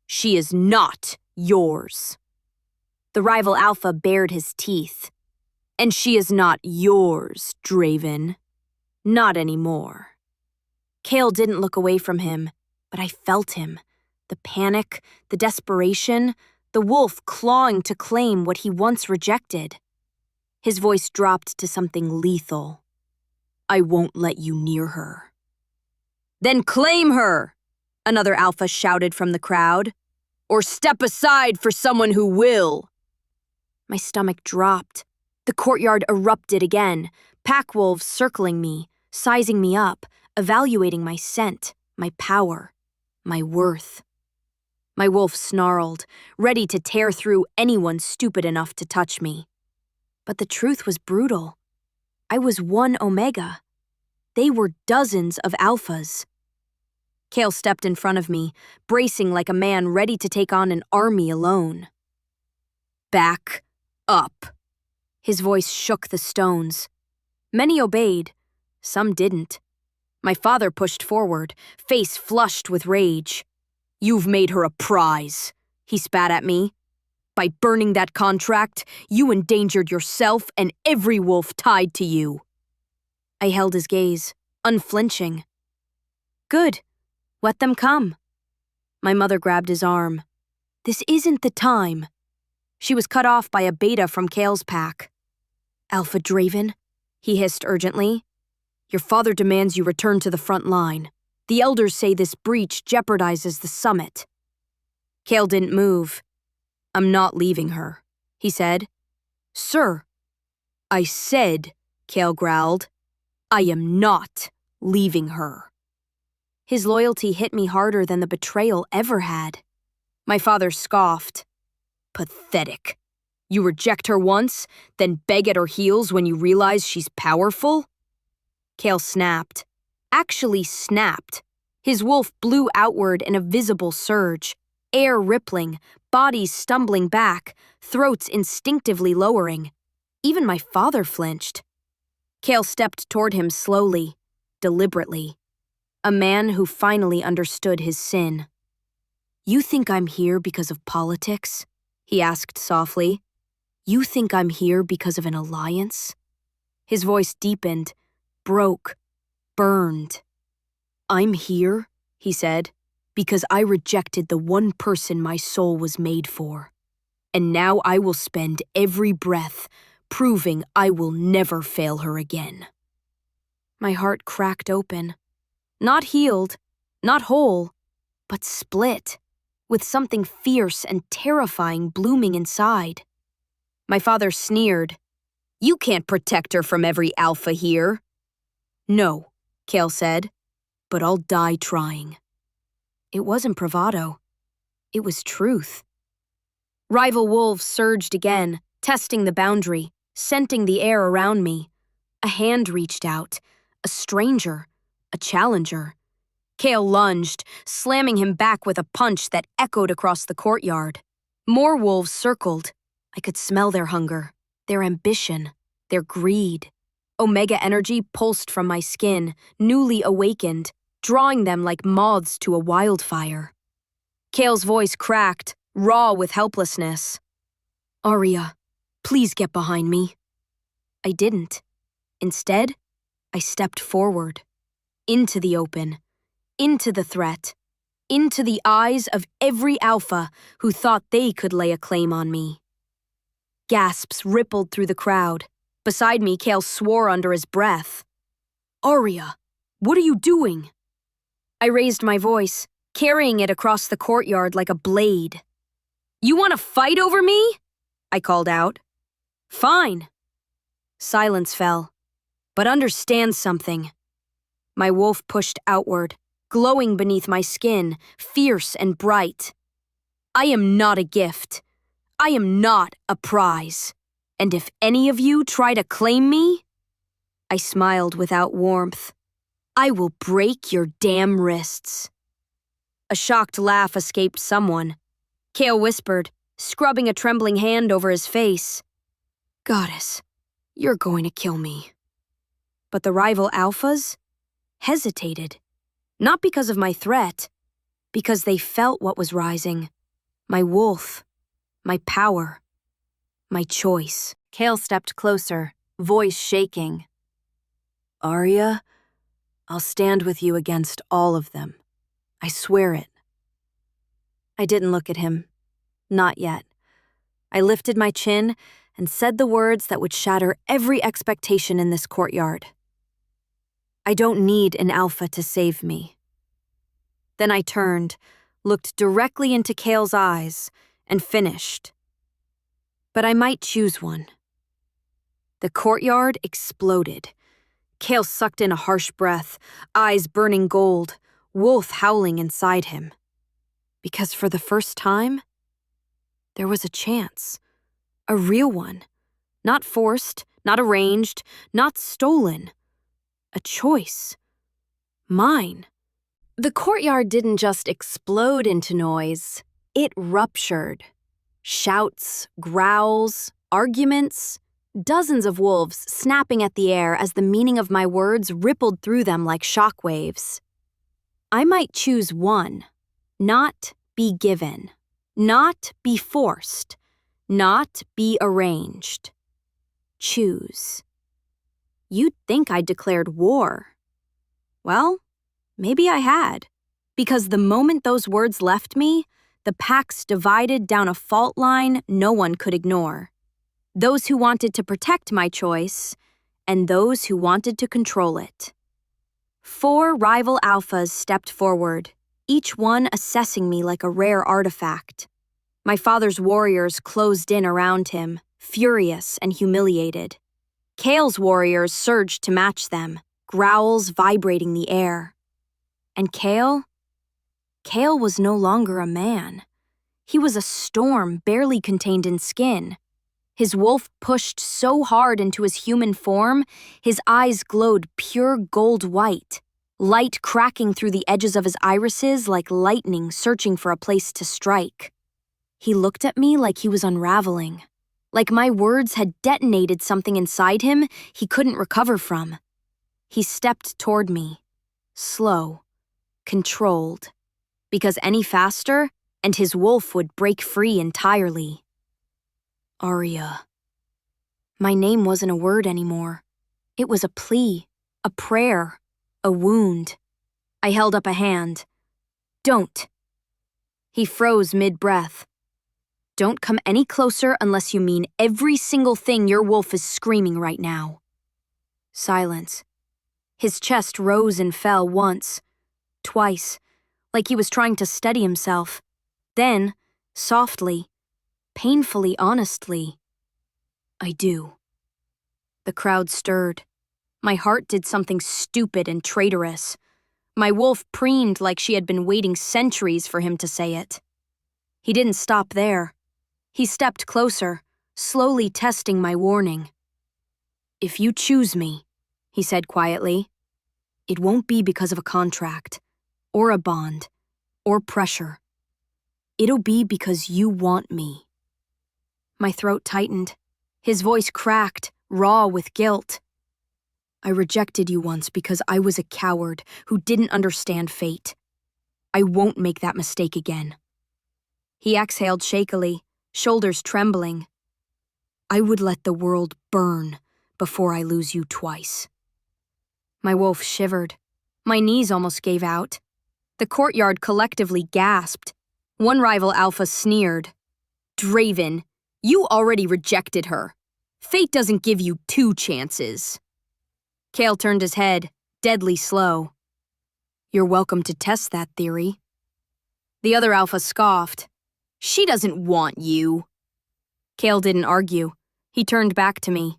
S1: She is not yours. The rival alpha bared his teeth. And she is not yours, Draven. Not anymore. Kale didn't look away from him, but I felt him. The panic, the desperation, the wolf clawing to claim what he once rejected. His voice dropped to something lethal. I won't let you near her. Then claim her, another alpha shouted from the crowd. Or step aside for someone who will. My stomach dropped. The courtyard erupted again, pack wolves circling me, sizing me up, evaluating my scent, my power, my worth. My wolf snarled, ready to tear through anyone stupid enough to touch me. But the truth was brutal. I was one Omega. They were dozens of alphas. Kale stepped in front of me, bracing like a man ready to take on an army alone. Back up. His voice shook the stones. Many obeyed, some didn't. My father pushed forward, face flushed with rage. You've made her a prize, he spat at me. By burning that contract, you endangered yourself and every wolf tied to you. I held his gaze, unflinching. Good. Let them come. My mother grabbed his arm. This isn't the time. She was cut off by a beta from Kale's pack. Alpha Draven, he hissed urgently. Your father demands you return to the front line. The elders say this breach jeopardizes the summit. Kale didn't move. I'm not leaving her, he said. Sir. I said, Kale growled. I am not leaving her. His loyalty hit me harder than the betrayal ever had. My father scoffed. Pathetic. You reject her once, then beg at her heels when you realize she's powerful? Kale snapped. Actually snapped. His wolf blew outward in a visible surge, air rippling, bodies stumbling back, throats instinctively lowering. Even my father flinched. Kale stepped toward him slowly, deliberately. A man who finally understood his sin. You think I'm here because of politics? He asked softly. You think I'm here because of an alliance? His voice deepened, broke, burned.
S2: I'm here, he said, because I rejected the one person my soul was made for. And now I will spend every breath proving I will never fail her again. My heart cracked open. Not healed, not whole, but split, with something fierce and terrifying blooming inside. My father sneered. You can't protect her from every alpha here. No, Kale said, but I'll die trying. It wasn't bravado. It was truth. Rival wolves surged again, testing the boundary, scenting the air around me. A hand reached out, a stranger, a challenger. Kale lunged, slamming him back with a punch that echoed across the courtyard. More wolves circled. I could smell their hunger, their ambition, their greed. Omega energy pulsed from my skin, newly awakened, drawing them like moths to a wildfire. Kale's voice cracked, raw with helplessness. Arya, please get behind me. I didn't. Instead, I stepped forward, into the open, into the threat, into the eyes of every alpha who thought they could lay a claim on me. Gasps rippled through the crowd. Beside me, Kale swore under his breath. Arya, what are you doing? I raised my voice, carrying it across the courtyard like a blade. You want to fight over me? I called out. Fine. Silence fell. But understand something. My wolf pushed outward, glowing beneath my skin, fierce and bright. I am not a gift. I am not a prize. And if any of you try to claim me, I smiled without warmth. I will break your damn wrists. A shocked laugh escaped someone. Kale whispered, scrubbing a trembling hand over his face. Goddess, you're going to kill me. But the rival alphas hesitated. Not because of my threat, because they felt what was rising. My wolf, my power, my choice. Kale stepped closer, voice shaking. Arya, I'll stand with you against all of them. I swear it. I didn't look at him. Not yet. I lifted my chin and said the words that would shatter every expectation in this courtyard. I don't need an alpha to save me. Then I turned, looked directly into Kale's eyes, and finished. But I might choose one. The courtyard exploded. Kale sucked in a harsh breath, eyes burning gold, wolf howling inside him. Because for the first time, there was a chance. A real one. Not forced, not arranged, not stolen. A choice. Mine. The courtyard didn't just explode into noise. It ruptured. Shouts, growls, arguments. Dozens of wolves snapping at the air as the meaning of my words rippled through them like shockwaves. I might choose one. Not be given. Not be forced. Not be arranged. Choose. You'd think I'd declared war. Well, maybe I had. Because the moment those words left me, the packs divided down a fault line no one could ignore. Those who wanted to protect my choice, and those who wanted to control it. 4 rival alphas stepped forward, each one assessing me like a rare artifact. My father's warriors closed in around him, furious and humiliated. Kale's warriors surged to match them, growls vibrating the air. And Kale was no longer a man. He was a storm barely contained in skin. His wolf pushed so hard into his human form, his eyes glowed pure gold white, light cracking through the edges of his irises like lightning searching for a place to strike. He looked at me like he was unraveling, like my words had detonated something inside him he couldn't recover from. He stepped toward me, slow, controlled, because any faster, and his wolf would break free entirely. Arya. My name wasn't a word anymore. It was a plea, a prayer, a wound. I held up a hand. Don't. He froze mid-breath. Don't come any closer unless you mean every single thing your wolf is screaming right now. Silence. His chest rose and fell once, twice, like he was trying to steady himself. Then, softly, painfully honestly, I do. The crowd stirred. My heart did something stupid and traitorous. My wolf preened like she had been waiting centuries for him to say it. He didn't stop there. He stepped closer, slowly testing my warning. If you choose me, he said quietly, it won't be because of a contract, or a bond, or pressure. It'll be because you want me. My throat tightened. His voice cracked, raw with guilt. I rejected you once because I was a coward who didn't understand fate. I won't make that mistake again. He exhaled shakily, shoulders trembling. I would let the world burn before I lose you twice. My wolf shivered. My knees almost gave out. The courtyard collectively gasped. One rival alpha sneered. Draven, you already rejected her. Fate doesn't give you 2 chances. Kale turned his head, deadly slow. You're welcome to test that theory. The other alpha scoffed. She doesn't want you. Kale didn't argue. He turned back to me.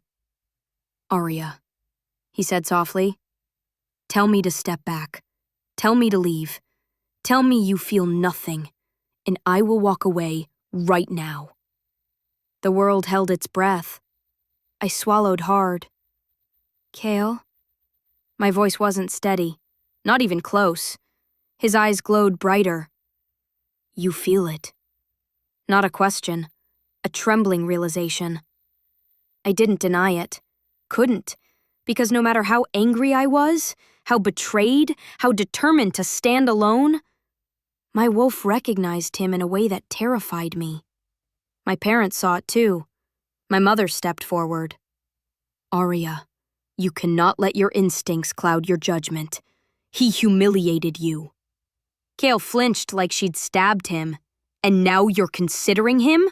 S2: Arya, he said softly. Tell me to step back. Tell me to leave. Tell me you feel nothing, and I will walk away right now. The world held its breath. I swallowed hard. Kale? My voice wasn't steady, not even close. His eyes glowed brighter. You feel it. Not a question, a trembling realization. I didn't deny it. Couldn't, because no matter how angry I was, how betrayed, how determined to stand alone, my wolf recognized him in a way that terrified me. My parents saw it too. My mother stepped forward. Arya, you cannot let your instincts cloud your judgment. He humiliated you. Kale flinched like she'd stabbed him. And now you're considering him?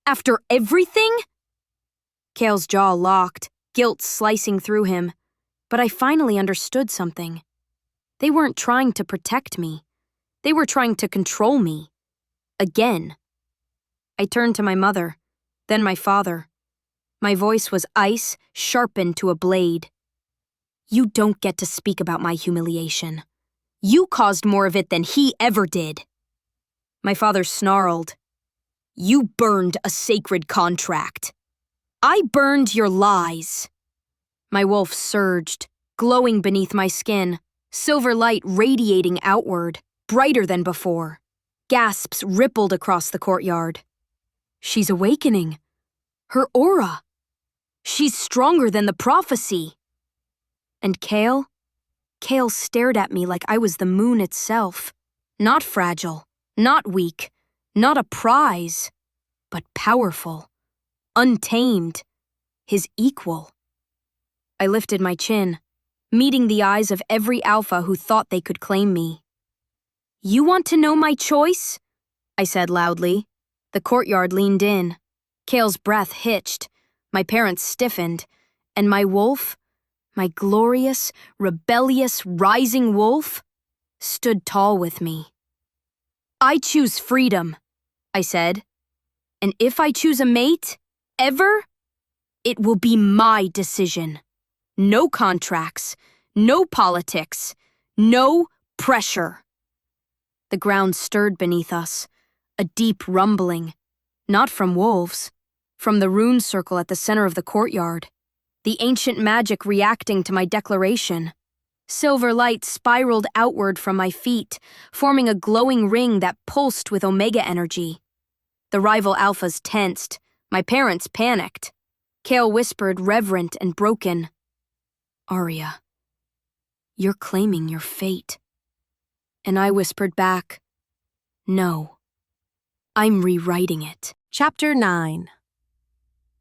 S2: After everything? Kale's jaw locked, guilt slicing through him. But I finally understood something. They weren't trying to protect me. They were trying to control me. Again. I turned to my mother, then my father. My voice was ice sharpened to a blade. You don't get to speak about my humiliation. You caused more of it than he ever did. My father snarled. You burned a sacred contract. I burned your lies. My wolf surged, glowing beneath my skin, silver light radiating outward, brighter than before. Gasps rippled across the courtyard. She's awakening. Her aura. She's stronger than the prophecy. And Kale? Kale stared at me like I was the moon itself. Not fragile, not weak, not a prize, but powerful, untamed, his equal. I lifted my chin, meeting the eyes of every alpha who thought they could claim me. You want to know my choice? I said loudly. The courtyard leaned in. Kale's breath hitched. My parents stiffened. And my wolf, my glorious, rebellious, rising wolf, stood tall with me. I choose freedom, I said. And if I choose a mate, ever, it will be my decision. No contracts, no politics, no pressure. The ground stirred beneath us, a deep rumbling, not from wolves, from the rune circle at the center of the courtyard, the ancient magic reacting to my declaration. Silver light spiraled outward from my feet, forming a glowing ring that pulsed with omega energy. The rival alphas tensed, my parents panicked. Kale whispered, reverent and broken. Arya, you're claiming your fate. And I whispered back, no, I'm rewriting it.
S1: Chapter 9.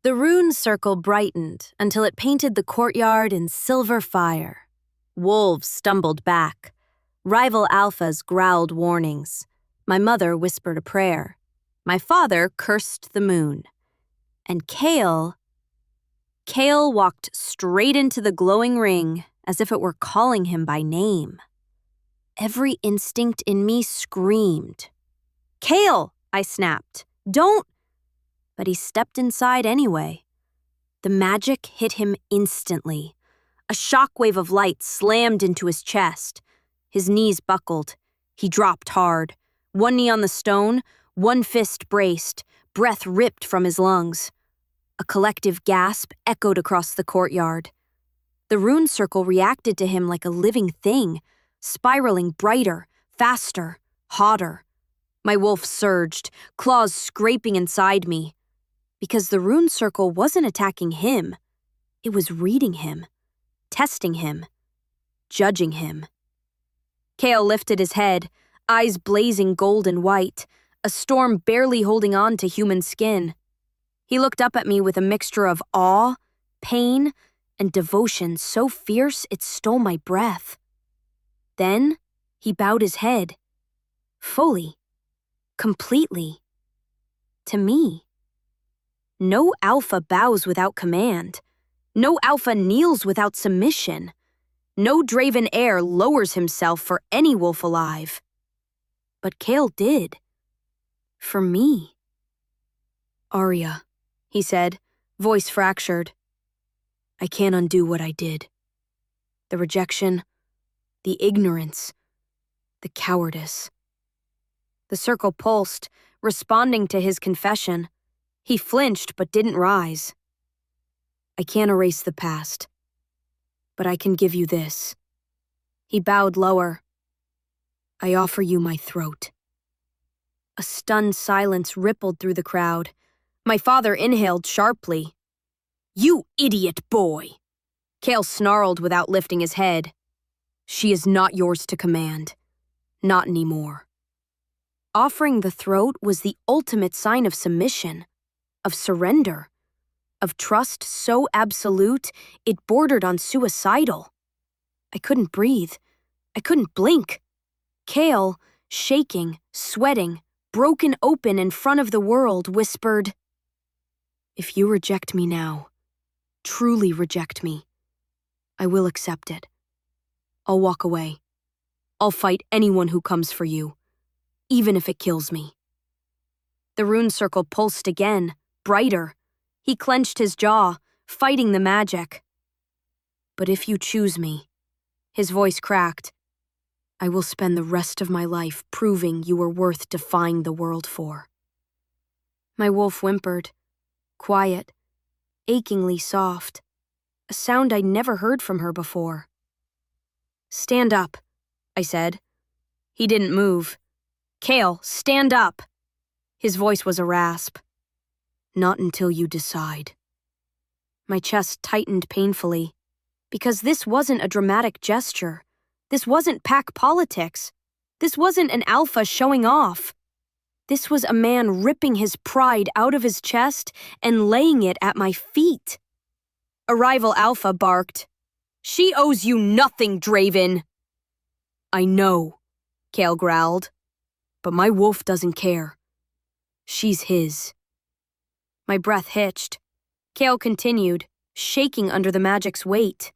S1: The rune circle brightened until it painted the courtyard in silver fire. Wolves stumbled back. Rival alphas growled warnings. My mother whispered a prayer. My father cursed the moon. And Kale walked straight into the glowing ring as if it were calling him by name. Every instinct in me screamed. "Kale!" I snapped. "Don't!" But he stepped inside anyway. The magic hit him instantly. A shockwave of light slammed into his chest. His knees buckled. He dropped hard. One knee on the stone, one fist braced, breath ripped from his lungs. A collective gasp echoed across the courtyard. The rune circle reacted to him like a living thing, spiraling brighter, faster, hotter. My wolf surged, claws scraping inside me. Because the rune circle wasn't attacking him. It was reading him, testing him, judging him. Kale lifted his head, eyes blazing gold and white, a storm barely holding on to human skin. He looked up at me with a mixture of awe, pain, and devotion so fierce it stole my breath. Then he bowed his head, fully, completely, to me. No alpha bows without command. No alpha kneels without submission. No draven heir lowers himself for any wolf alive. But Kale did. For me. "Arya," he said, voice fractured. "I can't undo what I did. The rejection, the ignorance, the cowardice." The circle pulsed, responding to his confession. He flinched but didn't rise. "I can't erase the past, but I can give you this." He bowed lower. "I offer you my throat." A stunned silence rippled through the crowd. My father inhaled sharply. "You idiot boy!" Kale snarled without lifting his head. "She is not yours to command. Not anymore." Offering the throat was the ultimate sign of submission, of surrender, of trust so absolute it bordered on suicidal. I couldn't breathe. I couldn't blink. Kale, shaking, sweating, broken open in front of the world, whispered, "If you reject me now, truly reject me, I will accept it. I'll walk away. I'll fight anyone who comes for you, even if it kills me." The rune circle pulsed again, brighter. He clenched his jaw, fighting the magic. "But if you choose me," his voice cracked, "I will spend the rest of my life proving you are worth defying the world for." My wolf whimpered, quiet, achingly soft, a sound I'd never heard from her before. "Stand up," I said. He didn't move. "Kale, stand up." His voice was a rasp. "Not until you decide." My chest tightened painfully, because this wasn't a dramatic gesture. This wasn't pack politics. This wasn't an alpha showing off. This was a man ripping his pride out of his chest and laying it at my feet. A rival alpha barked, "She owes you nothing, Draven." "I know," Kale growled, "but my wolf doesn't care. She's his." My breath hitched. Kale continued, shaking under the magic's weight.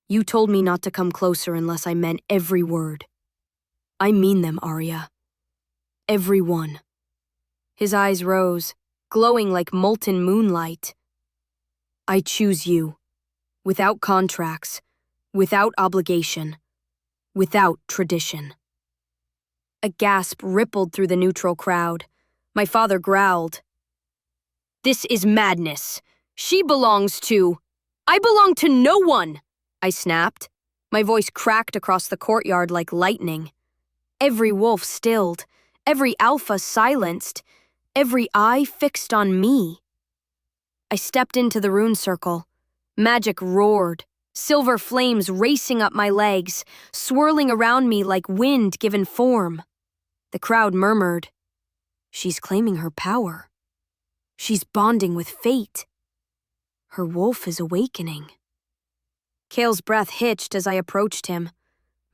S1: "You told me not to come closer unless I meant every word. I mean them, Arya. Every one." His eyes rose, glowing like molten moonlight. "I choose you, without contracts, without obligation, without tradition." A gasp rippled through the neutral crowd. My father growled, "This is madness. She belongs to... I belong to no one!" I snapped. My voice cracked across the courtyard like lightning. Every wolf stilled, every alpha silenced, every eye fixed on me. I stepped into the rune circle. Magic roared, silver flames racing up my legs, swirling around me like wind given form. The crowd murmured, "She's claiming her power. She's bonding with fate. Her wolf is awakening." Kale's breath hitched as I approached him.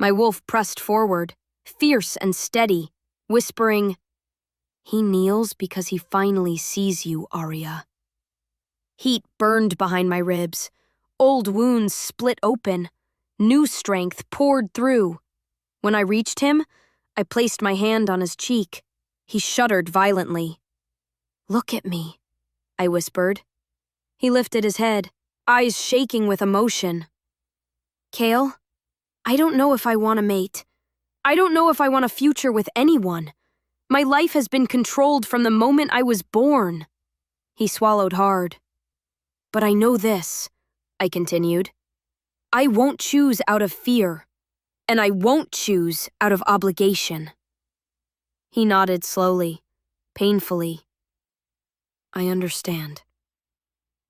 S2: My wolf pressed forward, fierce and steady, whispering, "He kneels because he finally sees you, Arya." Heat burned behind my ribs. Old wounds split open. New strength poured through. When I reached him, I placed my hand on his cheek. He shuddered violently. "Look at me," I whispered. He lifted his head, eyes shaking with emotion. "Kale, I don't know if I want a mate. I don't know if I want a future with anyone. My life has been controlled from the moment I was born." He swallowed hard. "But I know this," I continued. "I won't choose out of fear, and I won't choose out of obligation." He nodded slowly, painfully. "I understand."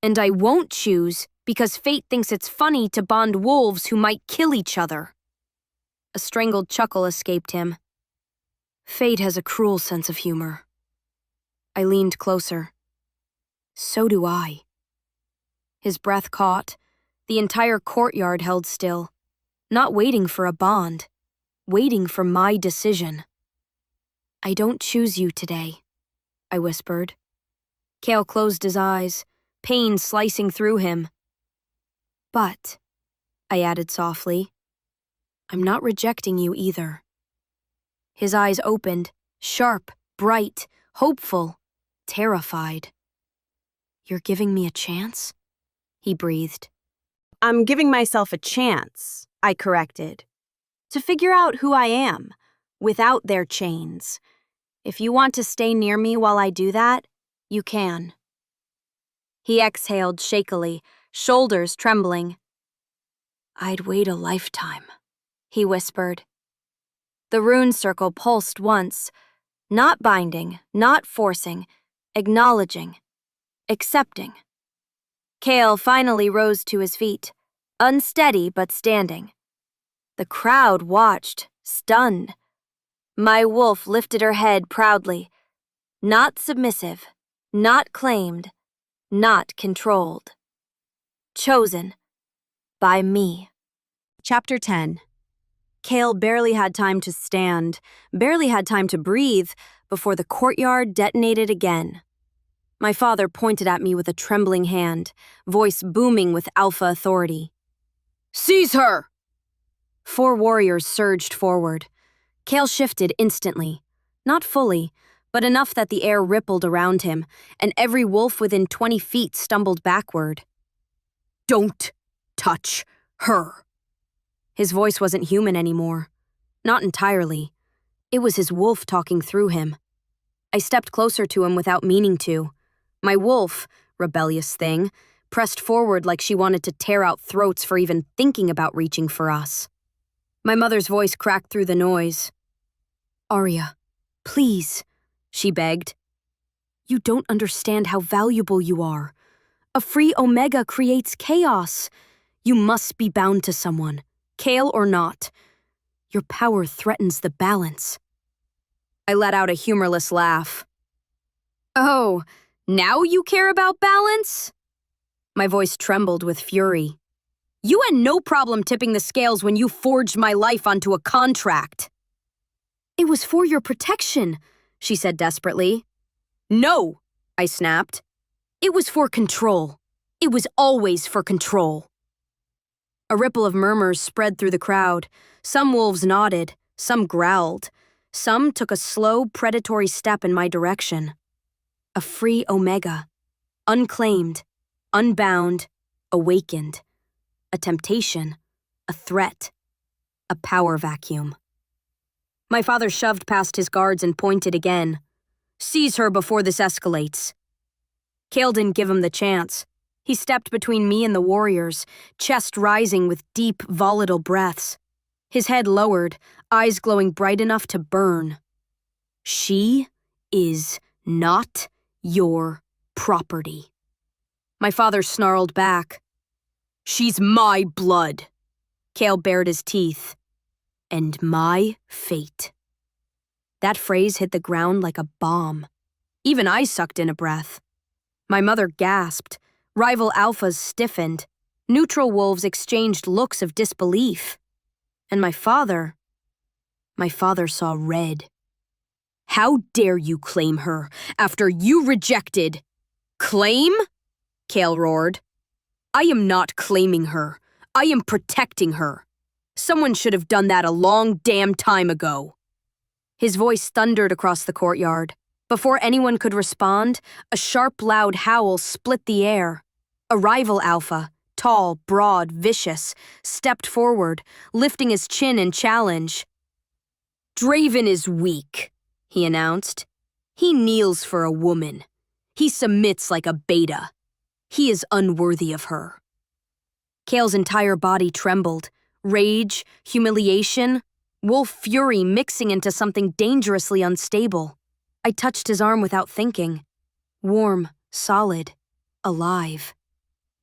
S2: "And I won't choose because fate thinks it's funny to bond wolves who might kill each other." A strangled chuckle escaped him. "Fate has a cruel sense of humor." I leaned closer. "So do I." His breath caught. The entire courtyard held still, not waiting for a bond, waiting for my decision. "I don't choose you today," I whispered. Kale closed his eyes, pain slicing through him. "But," I added softly, "I'm not rejecting you either." His eyes opened, sharp, bright, hopeful, terrified. "You're giving me a chance?" he breathed.
S1: "I'm giving myself a chance," I corrected, "to figure out who I am, without their chains. If you want to stay near me while I do that, you can." He exhaled shakily, shoulders trembling. "I'd wait a lifetime," he whispered. The rune circle pulsed once, not binding, not forcing, acknowledging, accepting. Kale finally rose to his feet, unsteady but standing. The crowd watched, stunned. My wolf lifted her head proudly, not submissive, not claimed, not controlled. Chosen by me. Chapter 10. Kale barely had time to stand, barely had time to breathe, before the courtyard detonated again. My father pointed at me with a trembling hand, voice booming with alpha authority. "Seize her!" 4 warriors surged forward. Kale shifted instantly. Not fully, but enough that the air rippled around him, and every wolf within 20 feet stumbled backward. "Don't touch her." His voice wasn't human anymore. Not entirely. It was his wolf talking through him. I stepped closer to him without meaning to. My wolf, rebellious thing, pressed forward like she wanted to tear out throats for even thinking about reaching for us. My mother's voice cracked through the noise. "Arya, please," she begged. "You don't understand how valuable you are. A free Omega creates chaos. You must be bound to someone, Kale or not. Your power threatens the balance." I let out a humorless laugh. "Oh, now you care about balance?" My voice trembled with fury. "You had no problem tipping the scales when you forged my life onto a contract." "It was for your protection," she said desperately. "No," I snapped. "It was for control. It was always for control." A ripple of murmurs spread through the crowd. Some wolves nodded, some growled. Some took a slow, predatory step in my direction. A free Omega. Unclaimed, unbound, awakened. A temptation, a threat, a power vacuum. My father shoved past his guards and pointed again. "Seize her before this escalates." Kale didn't give him the chance. He stepped between me and the warriors, chest rising with deep, volatile breaths. His head lowered, eyes glowing bright enough to burn. "She is not your property." My father snarled back. "She's my blood." Kale bared his teeth. "And my fate." That phrase hit the ground like a bomb. Even I sucked in a breath. My mother gasped. Rival alphas stiffened. Neutral wolves exchanged looks of disbelief.
S2: And my father saw red. "How dare you claim her after you rejected—" "Claim?" Kale roared. "I am not claiming her. I am protecting her. Someone should have done that a long damn time ago." His voice thundered across the courtyard. Before anyone could respond, a sharp, loud howl split the air. A rival alpha, tall, broad, vicious, stepped forward, lifting his chin in challenge. "Draven is weak," he announced. "He kneels for a woman. He submits like a beta. He is unworthy of her." Kale's entire body trembled. Rage, humiliation, wolf fury mixing into something dangerously unstable. I touched his arm without thinking. Warm, solid, alive.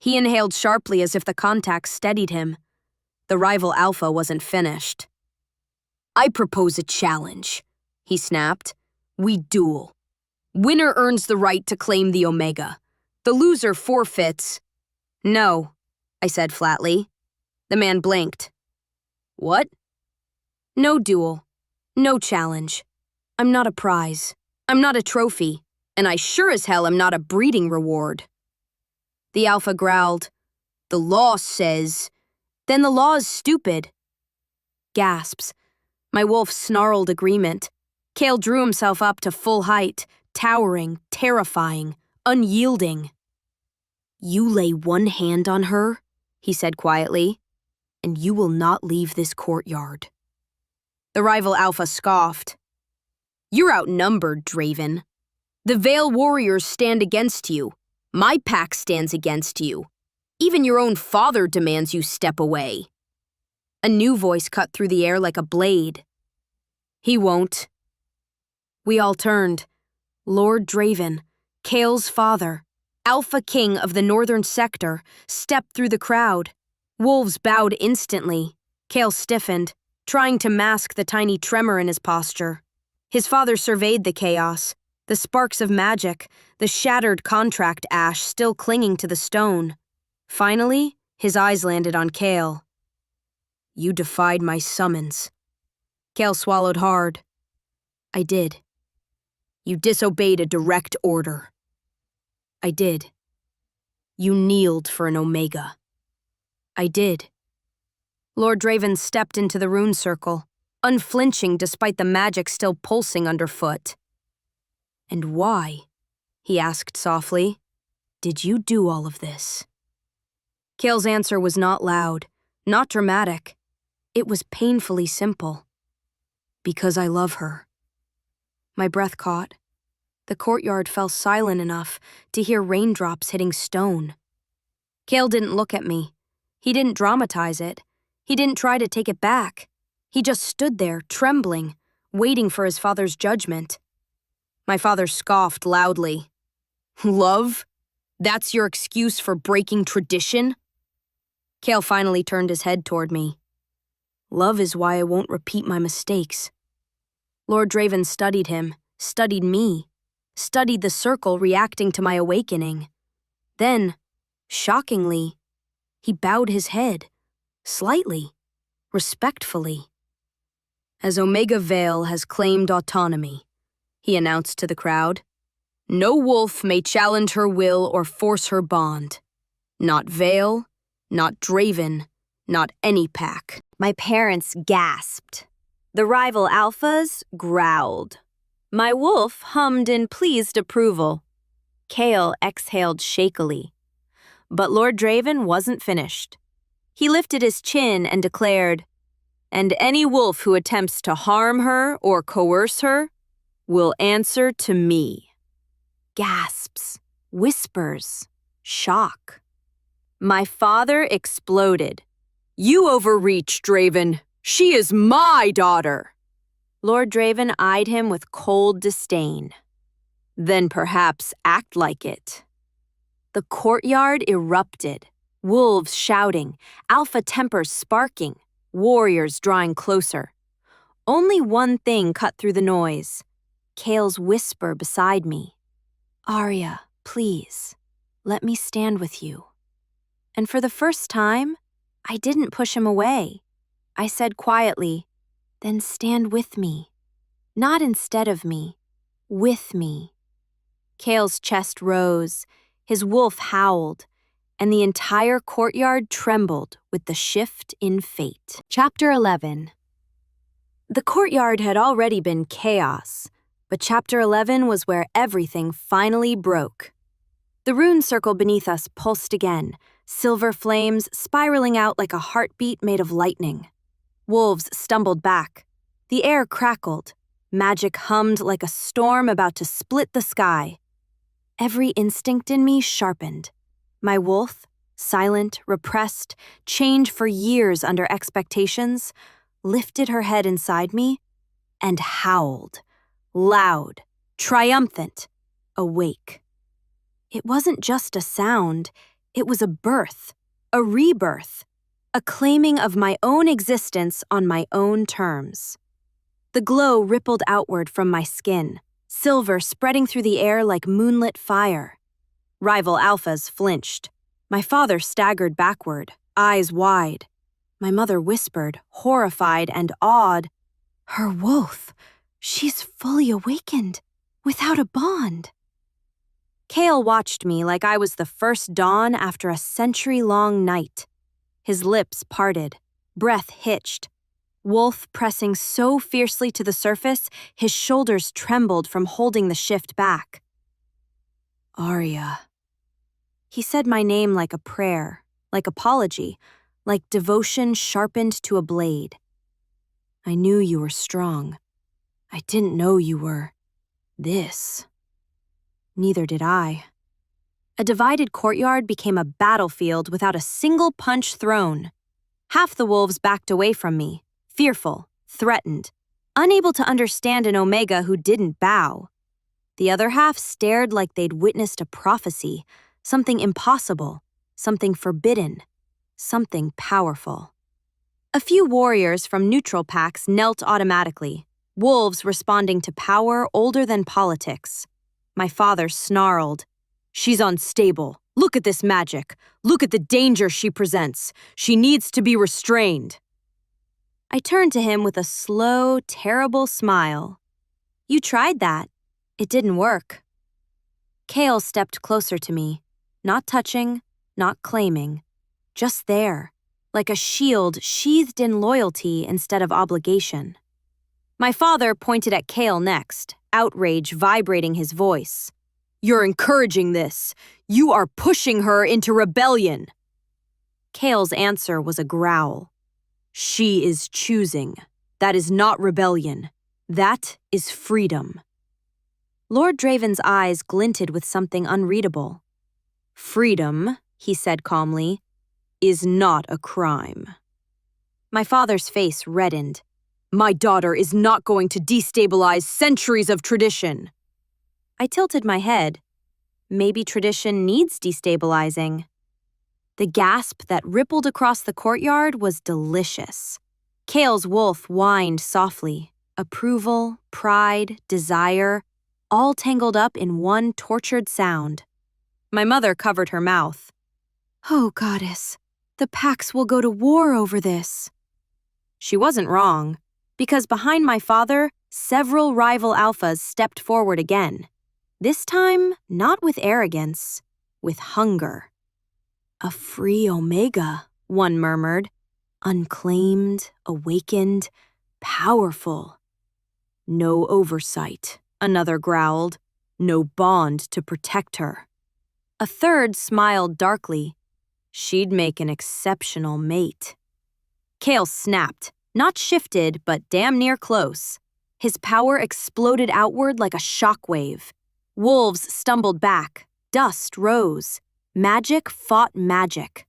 S2: He inhaled sharply as if the contact steadied him. The rival alpha wasn't finished. "I propose a challenge," he snapped. "We duel. Winner earns the right to claim the Omega. The loser forfeits." "No," I said flatly. The man blinked. "What?" "No duel. No challenge. I'm not a prize. I'm not a trophy. And I sure as hell am not a breeding reward." The alpha growled. "The law says—" "Then the law is stupid." Gasps. My wolf snarled agreement. Kale drew himself up to full height, towering, terrifying, unyielding. "You lay one hand on her," he said quietly, "and you will not leave this courtyard." The rival alpha scoffed. "You're outnumbered, Draven. The Veil warriors stand against you. My pack stands against you. Even your own father demands you step away." A new voice cut through the air like a blade. "He won't." We all turned. Lord Draven, Kale's father, Alpha King of the Northern Sector, stepped through the crowd. Wolves bowed instantly. Kale stiffened, trying to mask the tiny tremor in his posture. His father surveyed the chaos, the sparks of magic, the shattered contract ash still clinging to the stone. Finally, his eyes landed on Kale. "You defied my summons." Kale swallowed hard. "I did." "You disobeyed a direct order." "I did." "You kneeled for an Omega." "I did." Lord Draven stepped into the rune circle, unflinching despite the magic still pulsing underfoot. "And why," he asked softly, "did you do all of this?" Kale's answer was not loud, not dramatic. It was painfully simple. "Because I love her." My breath caught. The courtyard fell silent enough to hear raindrops hitting stone. Kale didn't look at me. He didn't dramatize it. He didn't try to take it back. He just stood there, trembling, waiting for his father's judgment. My father scoffed loudly. "Love? That's your excuse for breaking tradition?" Kale finally turned his head toward me. "Love is why I won't repeat my mistakes." Lord Draven studied him, studied me, studied the circle reacting to my awakening. Then, shockingly, he bowed his head, slightly, respectfully. "As Omega Veil has claimed autonomy," he announced to the crowd, "no wolf may challenge her will or force her bond. Not Veil, not Draven, not any pack."
S1: My parents gasped. The rival alphas growled. My wolf hummed in pleased approval. Kale exhaled shakily. But Lord Draven wasn't finished. He lifted his chin and declared, "And any wolf who attempts to harm her or coerce her will answer to me." Gasps, whispers, shock. My father exploded. "You overreach, Draven. She is my daughter." Lord Draven eyed him with cold disdain. "Then perhaps act like it." The courtyard erupted, wolves shouting, alpha tempers sparking, warriors drawing closer. Only one thing cut through the noise. Kale's whisper beside me. "Arya, please, let me stand with you." And for the first time, I didn't push him away. I said quietly, "Then stand with me. Not instead of me, with me." Kale's chest rose, his wolf howled, and the entire courtyard trembled with the shift in fate. Chapter 11. The courtyard had already been chaos, but Chapter 11 was where everything finally broke. The rune circle beneath us pulsed again, silver flames spiraling out like a heartbeat made of lightning. Wolves stumbled back. The air crackled. Magic hummed like a storm about to split the sky. Every instinct in me sharpened. My wolf, silent, repressed, chained for years under expectations, lifted her head inside me and howled, loud, triumphant, awake. It wasn't just a sound, it was a birth, a rebirth, a claiming of my own existence on my own terms. The glow rippled outward from my skin, silver spreading through the air like moonlit fire. Rival alphas flinched. My father staggered backward, eyes wide. My mother whispered, horrified and awed, "Her wolf, she's fully awakened, without a bond." Kale watched me like I was the first dawn after a century-long night. His lips parted, breath hitched. Wolf pressing so fiercely to the surface, his shoulders trembled from holding the shift back. "Arya." He said my name like a prayer, like apology, like devotion sharpened to a blade. "I knew you were strong. I didn't know you were this." Neither did I. A divided courtyard became a battlefield without a single punch thrown. Half the wolves backed away from me, fearful, threatened, unable to understand an Omega who didn't bow. The other half stared like they'd witnessed a prophecy, something impossible, something forbidden, something powerful. A few warriors from neutral packs knelt automatically, wolves responding to power older than politics. My father snarled, "She's unstable. Look at this magic. Look at the danger she presents. She needs to be restrained." I turned to him with a slow, terrible smile. "You tried that. It didn't work." Kale stepped closer to me, not touching, not claiming, just there, like a shield sheathed in loyalty instead of obligation. My father pointed at Kale next, outrage vibrating his voice. "You're encouraging this. You are pushing her into rebellion." Kale's answer was a growl. "She is choosing. That is not rebellion. That is freedom." Lord Draven's eyes glinted with something unreadable. "Freedom," he said calmly, "is not a crime." My father's face reddened. "My daughter is not going to destabilize centuries of tradition." I tilted my head. Maybe tradition needs destabilizing. The gasp that rippled across the courtyard was delicious. Kale's wolf whined softly. Approval, pride, desire, all tangled up in one tortured sound. My mother covered her mouth. "Oh, goddess, the packs will go to war over this." She wasn't wrong, because behind my father, several rival alphas stepped forward again. This time, not with arrogance, with hunger. "A free Omega," one murmured. "Unclaimed, awakened, powerful." "No oversight," another growled. "No bond to protect her." A third smiled darkly. "She'd make an exceptional mate." Kale snapped, not shifted, but damn near close. His power exploded outward like a shockwave. Wolves stumbled back. Dust rose. Magic fought magic.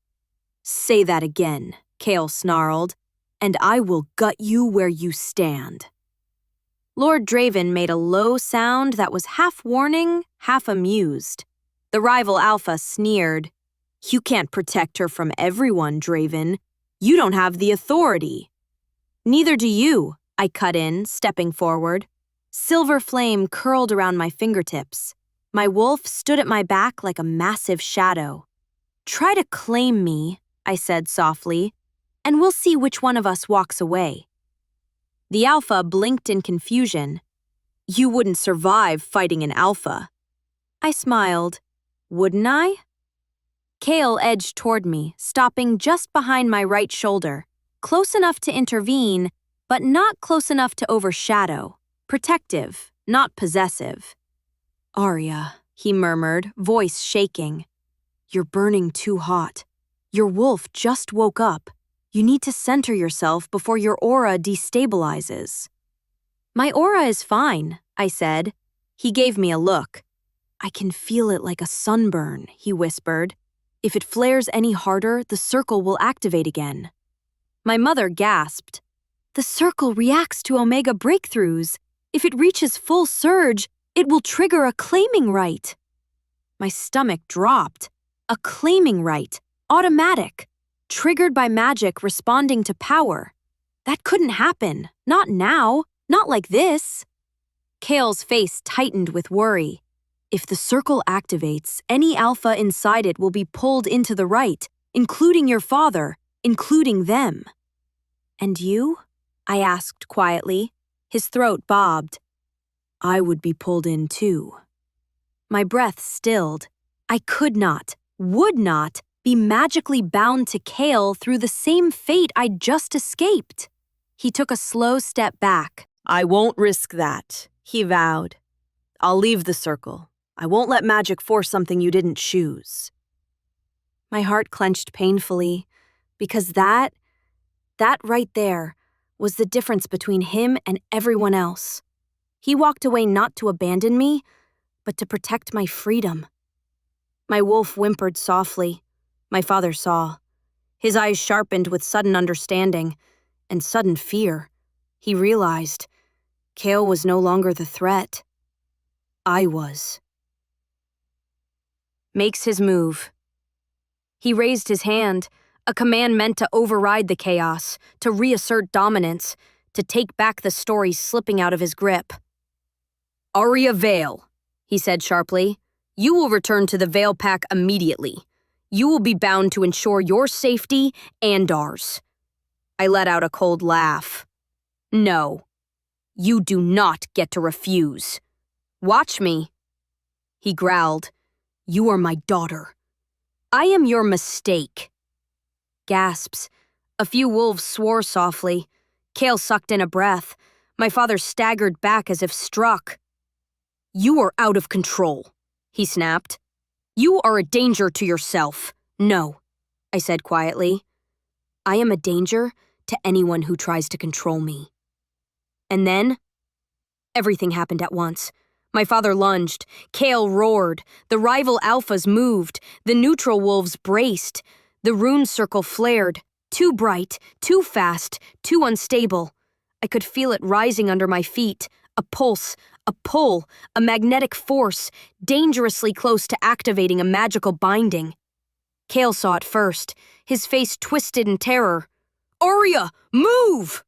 S1: "Say that again," Kale snarled, "and I will gut you where you stand." Lord Draven made a low sound that was half warning, half amused. The rival alpha sneered. "You can't protect her from everyone, Draven. You don't have the authority." "Neither do you," I cut in, stepping forward. Silver flame curled around my fingertips. My wolf stood at my back like a massive shadow. "Try to claim me," I said softly. and we'll see which one of us walks away. The alpha blinked in confusion. You wouldn't survive fighting an alpha. I smiled. Wouldn't I? Kale edged toward me, stopping just behind my right shoulder, close enough to intervene, but not close enough to overshadow. Protective, not possessive. Arya, he murmured, voice shaking. You're burning too hot. Your wolf just woke up. You need to center yourself before your aura destabilizes. My aura is fine, I said. He gave me a look. I can feel it like a sunburn, he whispered. If it flares any harder, the circle will activate again. My mother gasped. The circle reacts to Omega breakthroughs. If it reaches full surge, it will trigger a claiming right. My stomach dropped. A claiming right, automatic, triggered by magic responding to power. That couldn't happen. Not now. Not like this. Kale's face tightened with worry. If the circle activates, any alpha inside it will be pulled into the right, including your father, including them. And you? I asked quietly. His throat bobbed. I would be pulled in too. My breath stilled. I could not, would not, be magically bound to Kale through the same fate I'd just escaped. He took a slow step back. I won't risk that, he vowed. I'll leave the circle. I won't let magic force something you didn't choose. My heart clenched painfully, because that right there was the difference between him and everyone else. He walked away not to abandon me, but to protect my freedom. My wolf whimpered softly. My father saw. His eyes sharpened with sudden understanding and sudden fear. He realized Kale was no longer the threat. I was. Makes his move. He raised his hand, a command meant to override the chaos, to reassert dominance, to take back the story slipping out of his grip. Arya Vale, he said sharply. You will return to the Vale Pack immediately. You will be bound to ensure your safety and ours. I let out a cold laugh. No, you do not get to refuse. Watch me. He growled. You are my daughter. I am your mistake. Gasps. A few wolves swore softly. Kale sucked in a breath. My father staggered back as if struck. You are out of control, he snapped. You are a danger to yourself. No, I said quietly. I am a danger to anyone who tries to control me. And then, everything happened at once. My father lunged. Kale roared. The rival alphas moved. The neutral wolves braced. The rune circle flared. Too bright, too fast, too unstable. I could feel it rising under my feet. A pulse, a pull, a magnetic force, dangerously close to activating a magical binding. Kale saw it first. His face twisted in terror. Arya, move!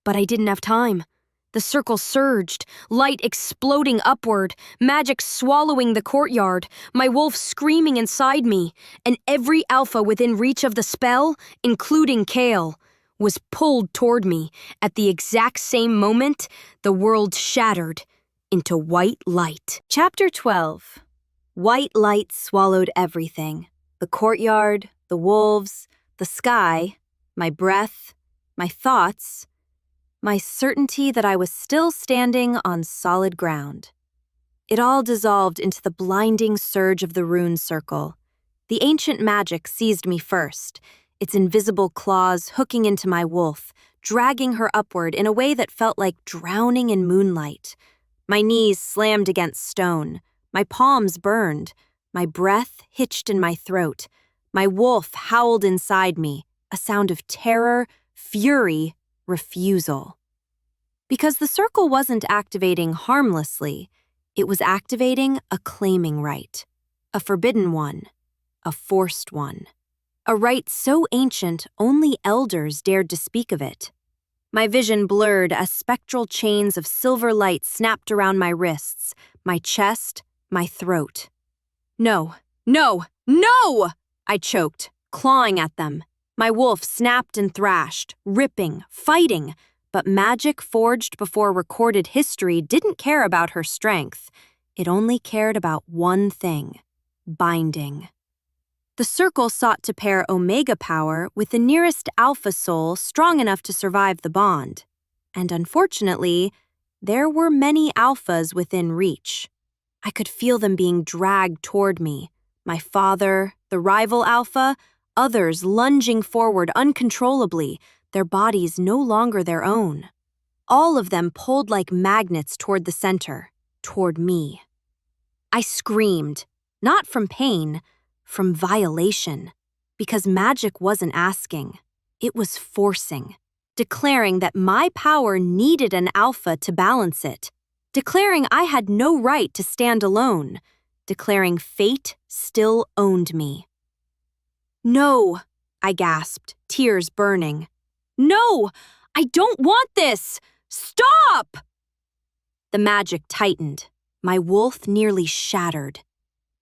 S1: But I didn't have time. The circle surged, light exploding upward, magic swallowing the courtyard, my wolf screaming inside me, and every alpha within reach of the spell, including Kale, was pulled toward me. At the exact same moment, the world shattered into white light. Chapter 12. White light swallowed everything. The courtyard, the wolves, the sky, my breath, my thoughts, my certainty that I was still standing on solid ground. It all dissolved into the blinding surge of the rune circle. The ancient magic seized me first, its invisible claws hooking into my wolf, dragging her upward in a way that felt like drowning in moonlight. My knees slammed against stone, my palms burned, my breath hitched in my throat. My wolf howled inside me, a sound of terror, fury, refusal. Because the circle wasn't activating harmlessly, it was activating a claiming right, a forbidden one, a forced one. A right so ancient only elders dared to speak of it. My vision blurred as spectral chains of silver light snapped around my wrists, my chest, my throat. No, no, no! I choked, clawing at them. My wolf snapped and thrashed, ripping, fighting, but magic forged before recorded history didn't care about her strength. It only cared about one thing: binding. The circle sought to pair Omega power with the nearest alpha soul strong enough to survive the bond. And unfortunately, there were many alphas within reach. I could feel them being dragged toward me. My father, the rival alpha, others lunging forward uncontrollably, their bodies no longer their own. All of them pulled like magnets toward the center, toward me. I screamed, not from pain, from violation, because magic wasn't asking, it was forcing, declaring that my power needed an alpha to balance it, declaring I had no right to stand alone, declaring fate still owned me. "No," I gasped, tears burning. "No! I don't want this! Stop!" The magic tightened. My wolf nearly shattered.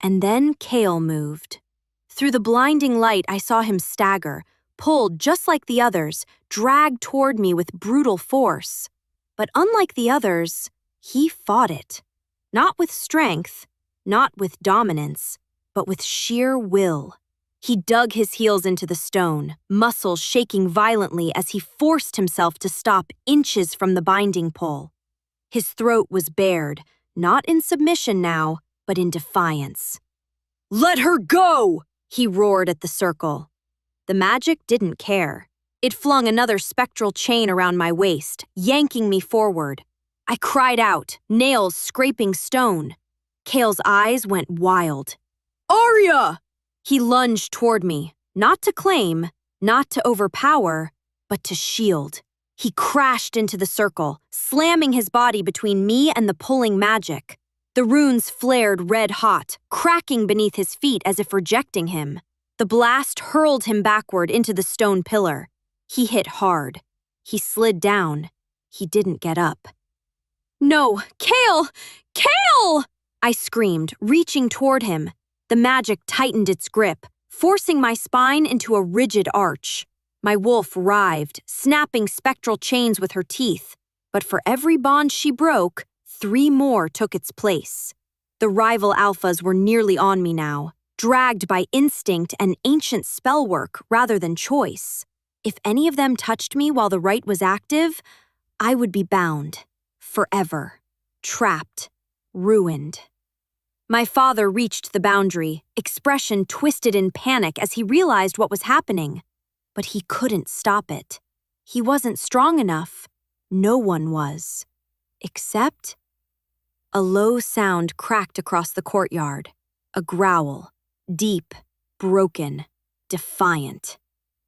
S1: And then Kale moved. Through the blinding light, I saw him stagger, pulled just like the others, dragged toward me with brutal force. But unlike the others, he fought it. Not with strength, not with dominance, but with sheer will. He dug his heels into the stone, muscles shaking violently as he forced himself to stop inches from the binding pole. His throat was bared, not in submission now, but in defiance. "Let her go!" he roared at the circle. The magic didn't care. It flung another spectral chain around my waist, yanking me forward. I cried out, nails scraping stone. Kale's eyes went wild. "Arya!" He lunged toward me, not to claim, not to overpower, but to shield. He crashed into the circle, slamming his body between me and the pulling magic. The runes flared red-hot, cracking beneath his feet as if rejecting him. The blast hurled him backward into the stone pillar. He hit hard. He slid down. He didn't get up. "No, Kale! Kale!" I screamed, reaching toward him. The magic tightened its grip, forcing my spine into a rigid arch. My wolf writhed, snapping spectral chains with her teeth. But for every bond she broke, 3 more took its place. The rival alphas were nearly on me now, dragged by instinct and ancient spellwork rather than choice. If any of them touched me while the rite was active, I would be bound, forever, trapped, ruined. My father reached the boundary, expression twisted in panic as he realized what was happening. But he couldn't stop it. He wasn't strong enough. No one was. Except a low sound cracked across the courtyard. A growl. Deep, broken, defiant.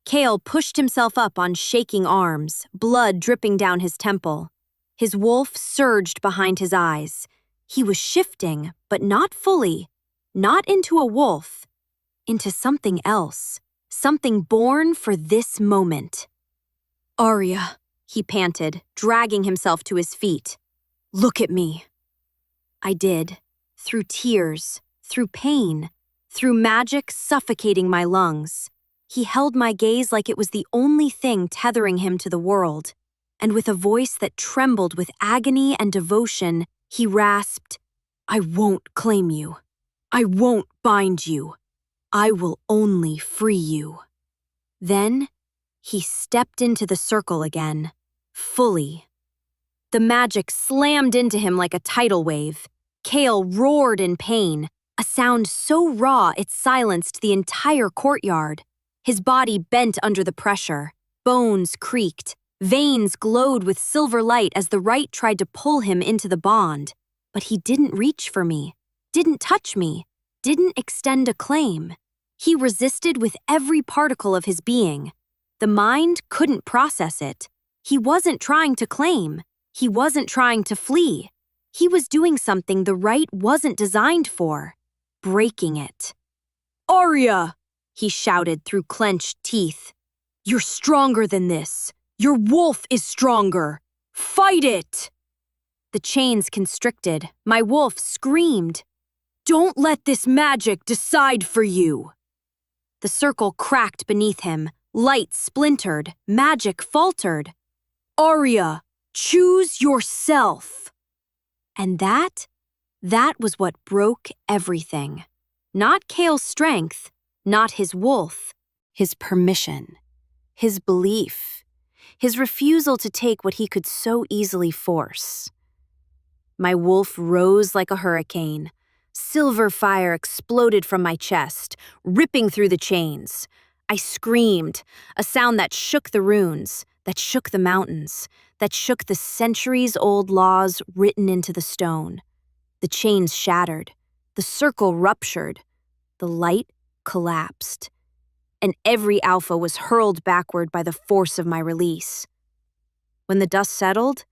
S1: Kale pushed himself up on shaking arms, blood dripping down his temple. His wolf surged behind his eyes. He was shifting, but not fully. Not into a wolf. Into something else. Something born for this moment. "Arya," he panted, dragging himself to his feet. "Look at me." I did. Through tears, through pain, through magic suffocating my lungs. He held my gaze like it was the only thing tethering him to the world. And with a voice that trembled with agony and devotion, he rasped, "I won't claim you. I won't bind you. I will only free you." Then, he stepped into the circle again, fully. The magic slammed into him like a tidal wave. Kale roared in pain, a sound so raw it silenced the entire courtyard. His body bent under the pressure. Bones creaked. Veins glowed with silver light as the rite tried to pull him into the bond. But he didn't reach for me, didn't touch me, didn't extend a claim. He resisted with every particle of his being. The mind couldn't process it. He wasn't trying to claim. He wasn't trying to flee. He was doing something the rite wasn't designed for, breaking it. "Arya!" he shouted through clenched teeth. "You're stronger than this. Your wolf is stronger. Fight it!" The chains constricted. My wolf screamed. "Don't let this magic decide for you." The circle cracked beneath him, Light splintered, magic faltered. "Arya, choose yourself!" And that was what broke everything. Not Kale's strength, not his wolf, his permission, his belief, his refusal to take what he could so easily force. My wolf rose like a hurricane. Silver fire exploded from my chest, ripping through the chains. I screamed, a sound that shook the runes, that shook the mountains, that shook the centuries-old laws written into the stone. The chains shattered, the circle ruptured, the light collapsed, and every alpha was hurled backward by the force of my release. When the dust settled,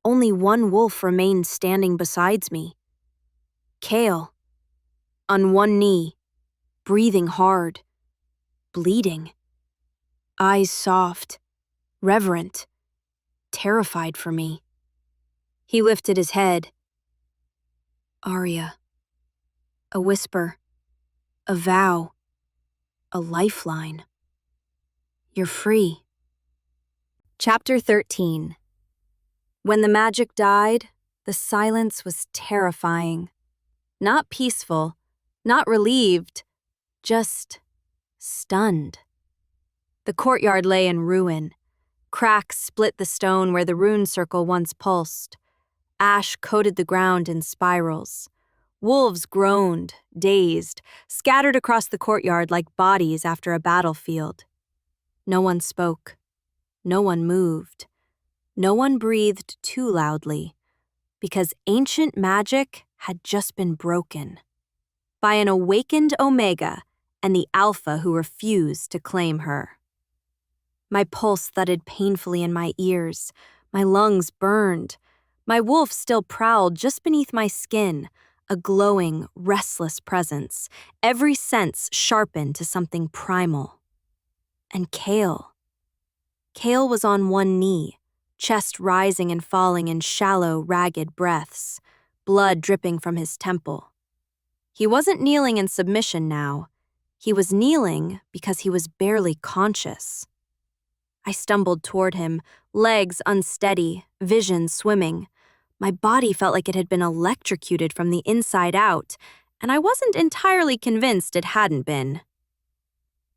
S1: only one wolf remained standing beside me. Kale, on one knee, breathing hard, bleeding, eyes soft, reverent, terrified for me. He lifted his head. "Arya." A whisper, a vow, a lifeline. "You're free." Chapter 13. When the magic died, the silence was terrifying. Not peaceful, not relieved, just stunned. The courtyard lay in ruin. Cracks split the stone where the rune circle once pulsed. Ash coated the ground in spirals. Wolves groaned, dazed, scattered across the courtyard like bodies after a battlefield. No one spoke. No one moved. No one breathed too loudly, because ancient magic had just been broken by an awakened Omega and the Alpha who refused to claim her. My pulse thudded painfully in my ears. My lungs burned. My wolf still prowled just beneath my skin, a glowing, restless presence, every sense sharpened to something primal. And Kale. Kale was on one knee, chest rising and falling in shallow, ragged breaths, blood dripping from his temple. He wasn't kneeling in submission now. He was kneeling because he was barely conscious. I stumbled toward him, legs unsteady, vision swimming. My body felt like it had been electrocuted from the inside out, and I wasn't entirely convinced it hadn't been.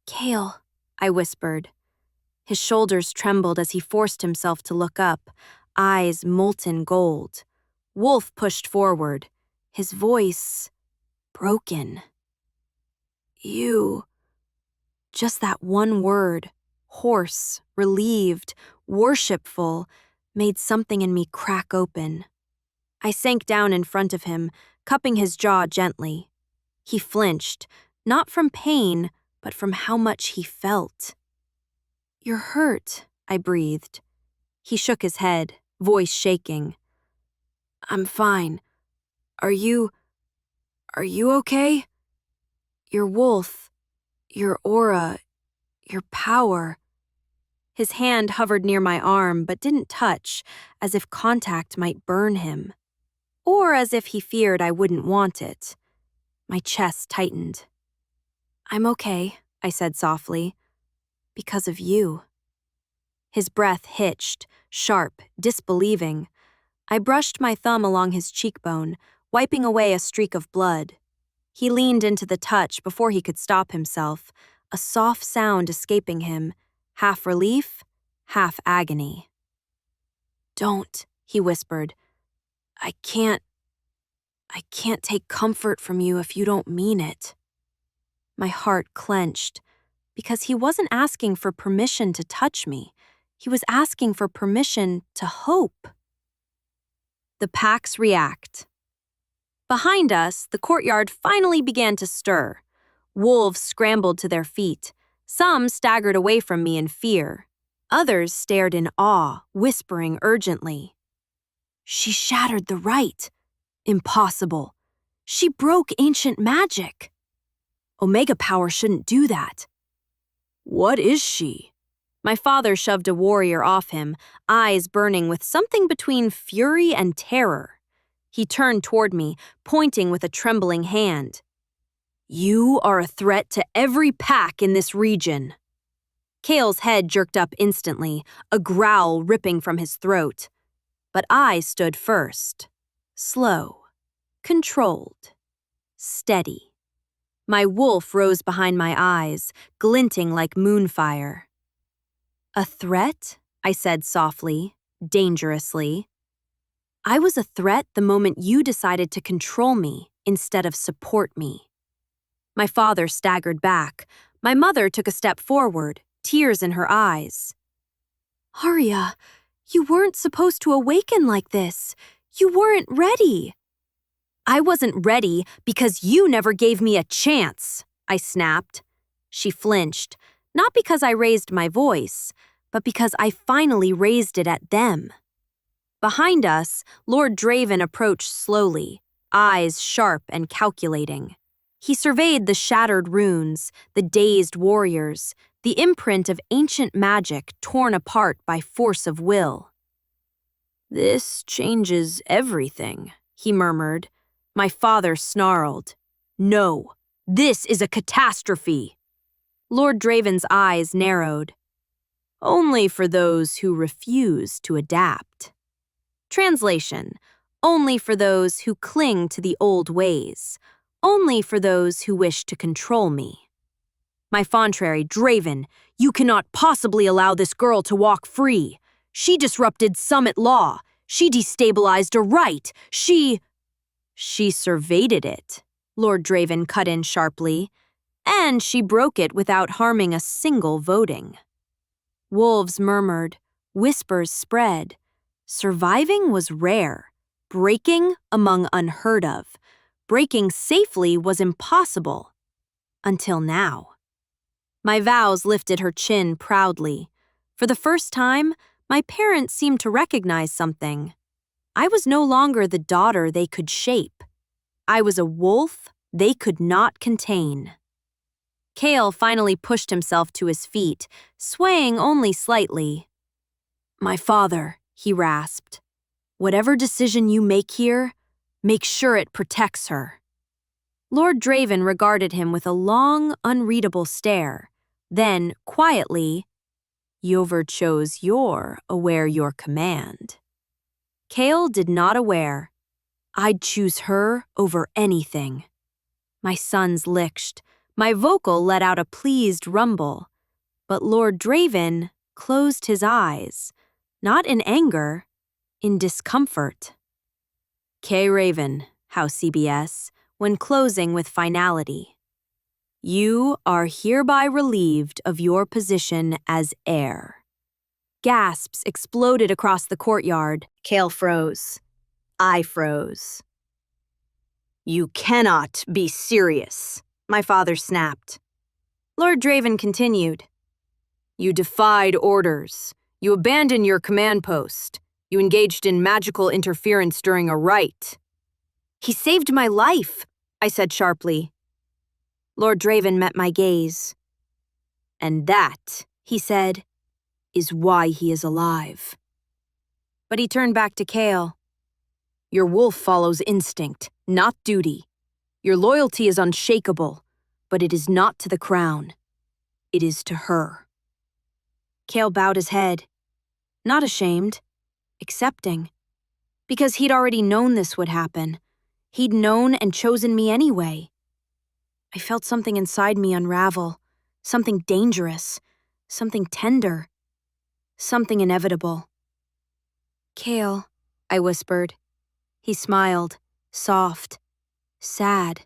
S1: "Kale," I whispered. His shoulders trembled as he forced himself to look up, eyes molten gold. Wolf pushed forward, his voice broken. "You." Just that one word, hoarse, relieved, worshipful, made something in me crack open. I sank down in front of him, cupping his jaw gently. He flinched, not from pain, but from how much he felt. "You're hurt," I breathed. He shook his head, voice shaking. "I'm fine. Are you okay? Your wolf, your aura, your power." His hand hovered near my arm but didn't touch, as if contact might burn him. Or as if he feared I wouldn't want it. My chest tightened. "I'm okay," I said softly. "Because of you." His breath hitched, sharp, disbelieving. I brushed my thumb along his cheekbone, wiping away a streak of blood. He leaned into the touch before he could stop himself, a soft sound escaping him, half relief, half agony. "Don't," he whispered. I can't take comfort from you if you don't mean it." My heart clenched, because he wasn't asking for permission to touch me. He was asking for permission to hope. The packs react. Behind us, the courtyard finally began to stir. Wolves scrambled to their feet. Some staggered away from me in fear. Others stared in awe, whispering urgently. "She shattered the rite. Impossible. She broke ancient magic. Omega power shouldn't do that." "What is she?" My father shoved a warrior off him, eyes burning with something between fury and terror. He turned toward me, pointing with a trembling hand. "You are a threat to every pack in this region." Kale's head jerked up instantly, a growl ripping from his throat. But I stood first. Slow, controlled, steady. My wolf rose behind my eyes, glinting like moonfire. A threat? I said softly, dangerously. I was a threat the moment you decided to control me instead of support me. My father staggered back. My mother took a step forward, tears in her eyes. Arya, you weren't supposed to awaken like this. You weren't ready. I wasn't ready because you never gave me a chance, I snapped. She flinched, not because I raised my voice, but because I finally raised it at them. Behind us, Lord Draven approached slowly, eyes sharp and calculating. He surveyed the shattered runes, the dazed warriors, the imprint of ancient magic torn apart by force of will. This changes everything, he murmured. My father snarled. No, this is a catastrophe. Lord Draven's eyes narrowed. Only for those who refuse to adapt. Translation: only for those who cling to the old ways. Only for those who wish to control me. My contrary, Draven, you cannot possibly allow this girl to walk free. She disrupted Summit law. She destabilized a rite. She surveyed it, Lord Draven cut in sharply, and she broke it without harming a single voting. Wolves murmured, whispers spread. Surviving was rare, breaking among unheard of. Breaking safely was impossible. Until now. My vows lifted her chin proudly. For the first time, my parents seemed to recognize something. I was no longer the daughter they could shape. I was a wolf they could not contain. Kale finally pushed himself to his feet, swaying only slightly. My father, he rasped. Whatever decision you make here, make sure it protects her. Lord Draven regarded him with a long, unreadable stare. Then, quietly, Yover chose your aware your command. Kale did not aware. I'd choose her over anything. My sons licked. My vocal let out a pleased rumble. But Lord Draven closed his eyes, not in anger, in discomfort. K. Raven, House CBS, when closing with finality. You are hereby relieved of your position as heir. Gasps exploded across the courtyard. Kale froze. I froze. You cannot be serious, my father snapped. Lord Draven continued. You defied orders. You abandoned your command post. You engaged in magical interference during a rite. He saved my life, I said sharply. Lord Draven met my gaze. And that, he said, is why he is alive. But he turned back to Kale. Your wolf follows instinct, not duty. Your loyalty is unshakable, but it is not to the crown. It is to her. Kale bowed his head, not ashamed, accepting, because he'd already known this would happen. He'd known and chosen me anyway. I felt something inside me unravel, something dangerous, something tender, something inevitable. Kale, I whispered. He smiled, soft, sad,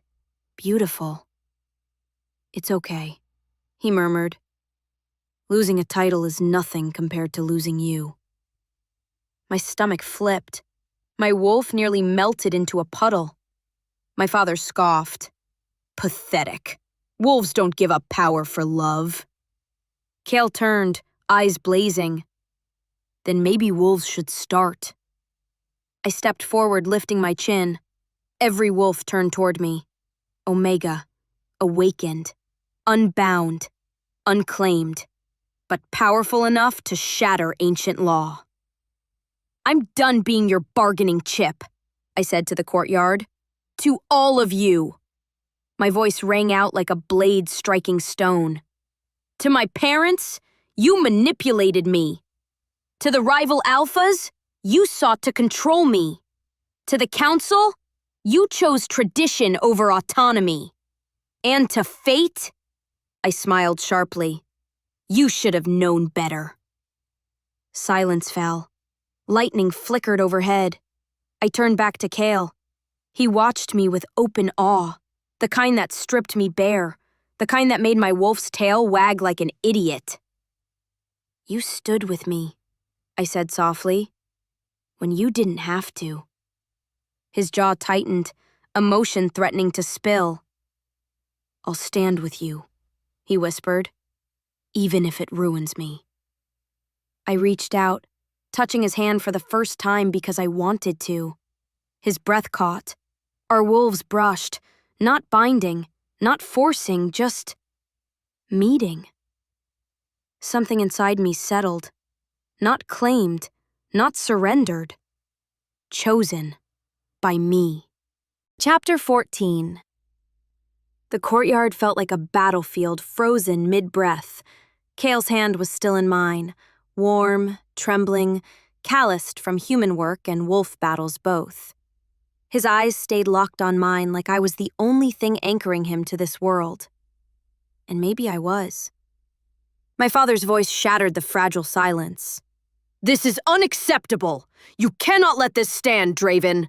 S1: beautiful. It's okay, he murmured. Losing a title is nothing compared to losing you. My stomach flipped. My wolf nearly melted into a puddle. My father scoffed. Pathetic. Wolves don't give up power for love. Kale turned, eyes blazing. Then maybe wolves should start. I stepped forward, lifting my chin. Every wolf turned toward me. Omega, awakened, unbound, unclaimed, but powerful enough to shatter ancient law. I'm done being your bargaining chip, I said to the courtyard. To all of you. My voice rang out like a blade striking stone. To my parents,
S2: You manipulated me. To the rival alphas, you sought to control me. To the council, you chose tradition over autonomy. And to fate, I smiled sharply. You should have known better. Silence fell. Lightning flickered overhead. I turned back to Kale. He watched me with open awe, the kind that stripped me bare, the kind that made my wolf's tail wag like an idiot. You stood with me, I said softly, when you didn't have to. His jaw tightened, emotion threatening to spill. I'll stand with you, he whispered, even if it ruins me. I reached out, touching his hand for the first time because I wanted to. His breath caught. Our wolves brushed, not binding, not forcing, just meeting. Something inside me settled, not claimed, not surrendered. Chosen by me.
S1: Chapter 14. The courtyard felt like a battlefield frozen mid-breath. Kale's hand was still in mine, warm, trembling, calloused from human work and wolf battles both. His eyes stayed locked on mine like I was the only thing anchoring him to this world. And maybe I was. My father's voice shattered the fragile silence.
S2: This is unacceptable! You cannot let this stand, Draven!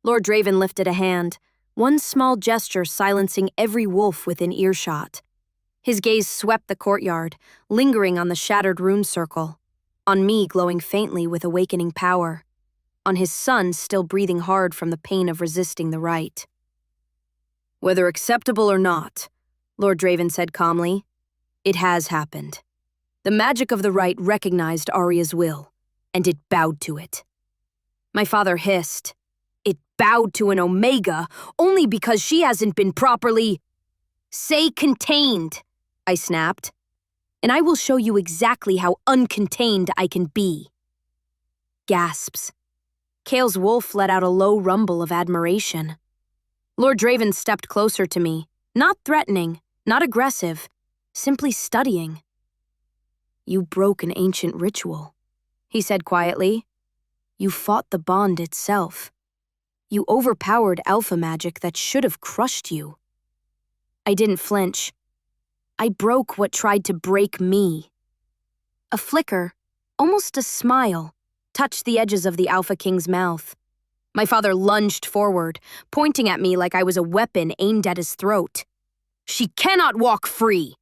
S1: Lord Draven lifted a hand, one small gesture silencing every wolf within earshot. His gaze swept the courtyard, lingering on the shattered rune circle, on me glowing faintly with awakening power, on his son still breathing hard from the pain of resisting the right.
S2: Whether acceptable or not, Lord Draven said calmly, it has happened. The magic of the right recognized Arya's will, and it bowed to it. My father hissed. It bowed to an Omega only because she hasn't been properly... Say contained, I snapped, and I will show you exactly how uncontained I can be. Gasps. Kale's wolf let out a low rumble of admiration. Lord Draven stepped closer to me, not threatening, not aggressive, simply studying. You broke an ancient ritual, he said quietly. You fought the bond itself. You overpowered alpha magic that should have crushed you. I didn't flinch. I broke what tried to break me. A flicker, almost a smile, touched the edges of the Alpha King's mouth. My father lunged forward, pointing at me like I was a weapon aimed at his throat. She cannot walk free.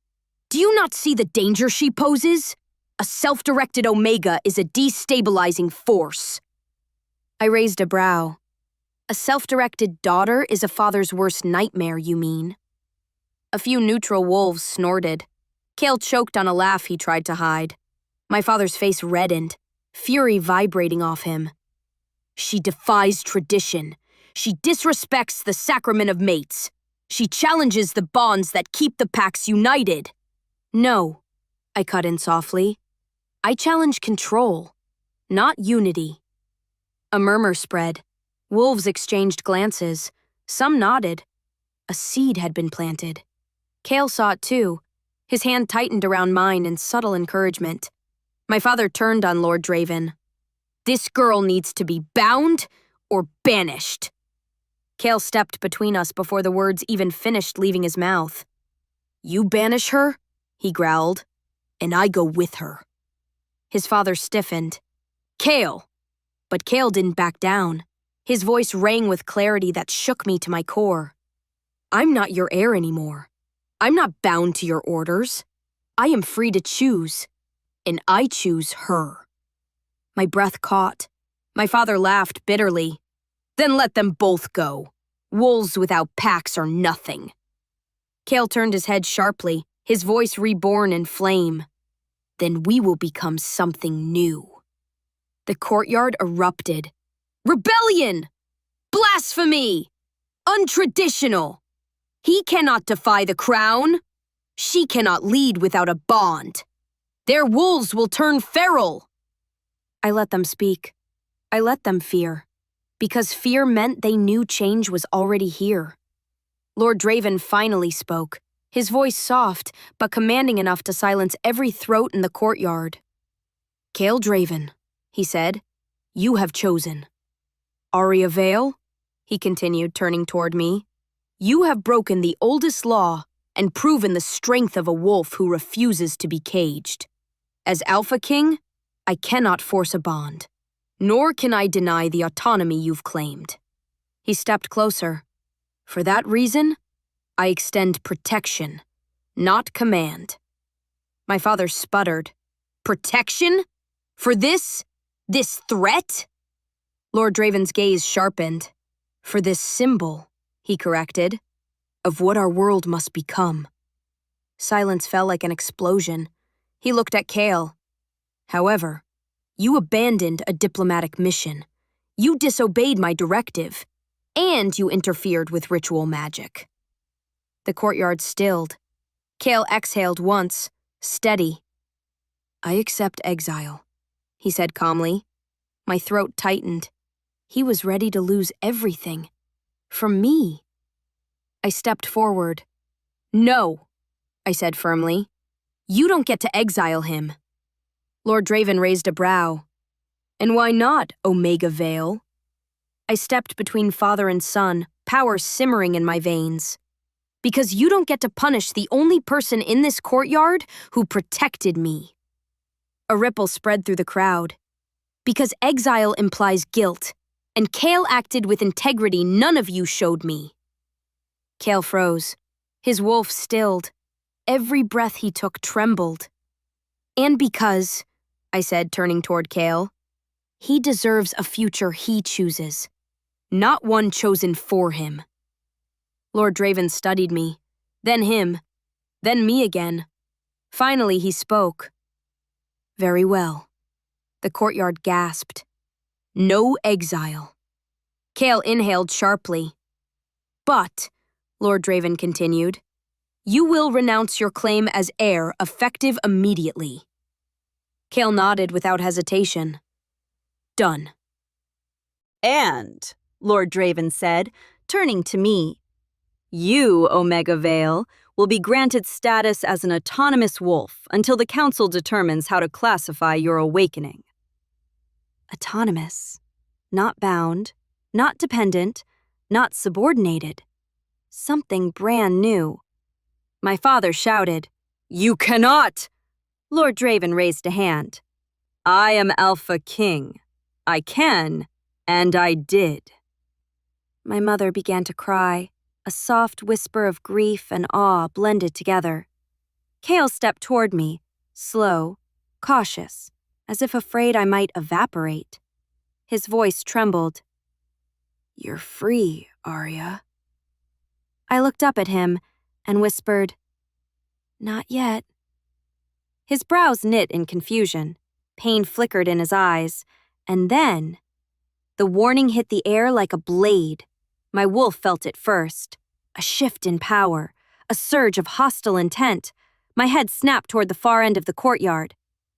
S2: Do you not see the danger she poses? A self-directed Omega is a destabilizing force. I raised a brow. A self-directed daughter is a father's worst nightmare, you mean? A few neutral wolves snorted. Kale choked on a laugh he tried to hide. My father's face reddened, fury vibrating off him. She defies tradition. She disrespects the sacrament of mates. She challenges the bonds that keep the packs united. No, I cut in softly. I challenge control, not unity. A murmur spread. Wolves exchanged glances. Some nodded. A seed had been planted. Kale saw it too. His hand tightened around mine in subtle encouragement. My father turned on Lord Draven. This girl needs to be bound or banished. Kale stepped between us before the words even finished leaving his mouth. You banish her? He growled. And I go with her. His father stiffened. Kale! But Kale didn't back down. His voice rang with clarity that shook me to my core. I'm not your heir anymore. I'm not bound to your orders. I am free to choose. And I choose her. My breath caught. My father laughed bitterly. Then let them both go. Wolves without packs are nothing. Kale turned his head sharply, his voice reborn in flame. Then we will become something new. The courtyard erupted. Rebellion! Blasphemy! Untraditional! He cannot defy the crown. She cannot lead without a bond. Their wolves will turn feral. I let them speak. I let them fear. Because fear meant they knew change was already here. Lord Draven finally spoke, his voice soft but commanding enough to silence every throat in the courtyard. "Kael Draven," he said, "you have chosen. Arya Vale," he continued, turning toward me, "you have broken the oldest law and proven the strength of a wolf who refuses to be caged. As Alpha King, I cannot force a bond, nor can I deny the autonomy you've claimed." He stepped closer. "For that reason, I extend protection, not command." My father sputtered. "Protection? For this threat?" Lord Draven's gaze sharpened. "For this symbol," he corrected, "of what our world must become." Silence fell like an explosion. He looked at Kael. "However, you abandoned a diplomatic mission. You disobeyed my directive, and you interfered with ritual magic." The courtyard stilled. Kael exhaled once, steady. "I accept exile," he said calmly. My throat tightened. He was ready to lose everything. From me. I stepped forward. "No," I said firmly. "You don't get to exile him." Lord Draven raised a brow. "And why not, Omega Vale?" I stepped between father and son, power simmering in my veins. "Because you don't get to punish the only person in this courtyard who protected me." A ripple spread through the crowd. "Because exile implies guilt, and Kael acted with integrity none of you showed me." Kael froze. His wolf stilled. Every breath he took trembled. "And because," I said, turning toward Kael, "he deserves a future he chooses, not one chosen for him." Lord Draven studied me, then him, then me again. Finally, he spoke. "Very well." The courtyard gasped. "No exile." Kael inhaled sharply. "But," Lord Draven continued, "you will renounce your claim as heir effective immediately." Kael nodded without hesitation. "Done."
S1: "And," Lord Draven said, turning to me, "you, Omega Vale, will be granted status as an autonomous wolf until the Council determines how to classify your awakening." Autonomous. Not bound, not dependent, not subordinated. Something brand new. My father shouted, "You cannot!" Lord Draven raised a hand. "I am Alpha King. I can, and I did." My mother began to cry, a soft whisper of grief and awe blended together. Kael stepped toward me, slow, cautious, as if afraid I might evaporate. His voice trembled. "You're free, Arya." I looked up at him and whispered, "Not yet." His brows knit in confusion. Pain flickered in his eyes, and then the warning hit the air like a blade. My wolf felt it first. A shift in power, a surge of hostile intent. My head snapped toward the far end of the courtyard.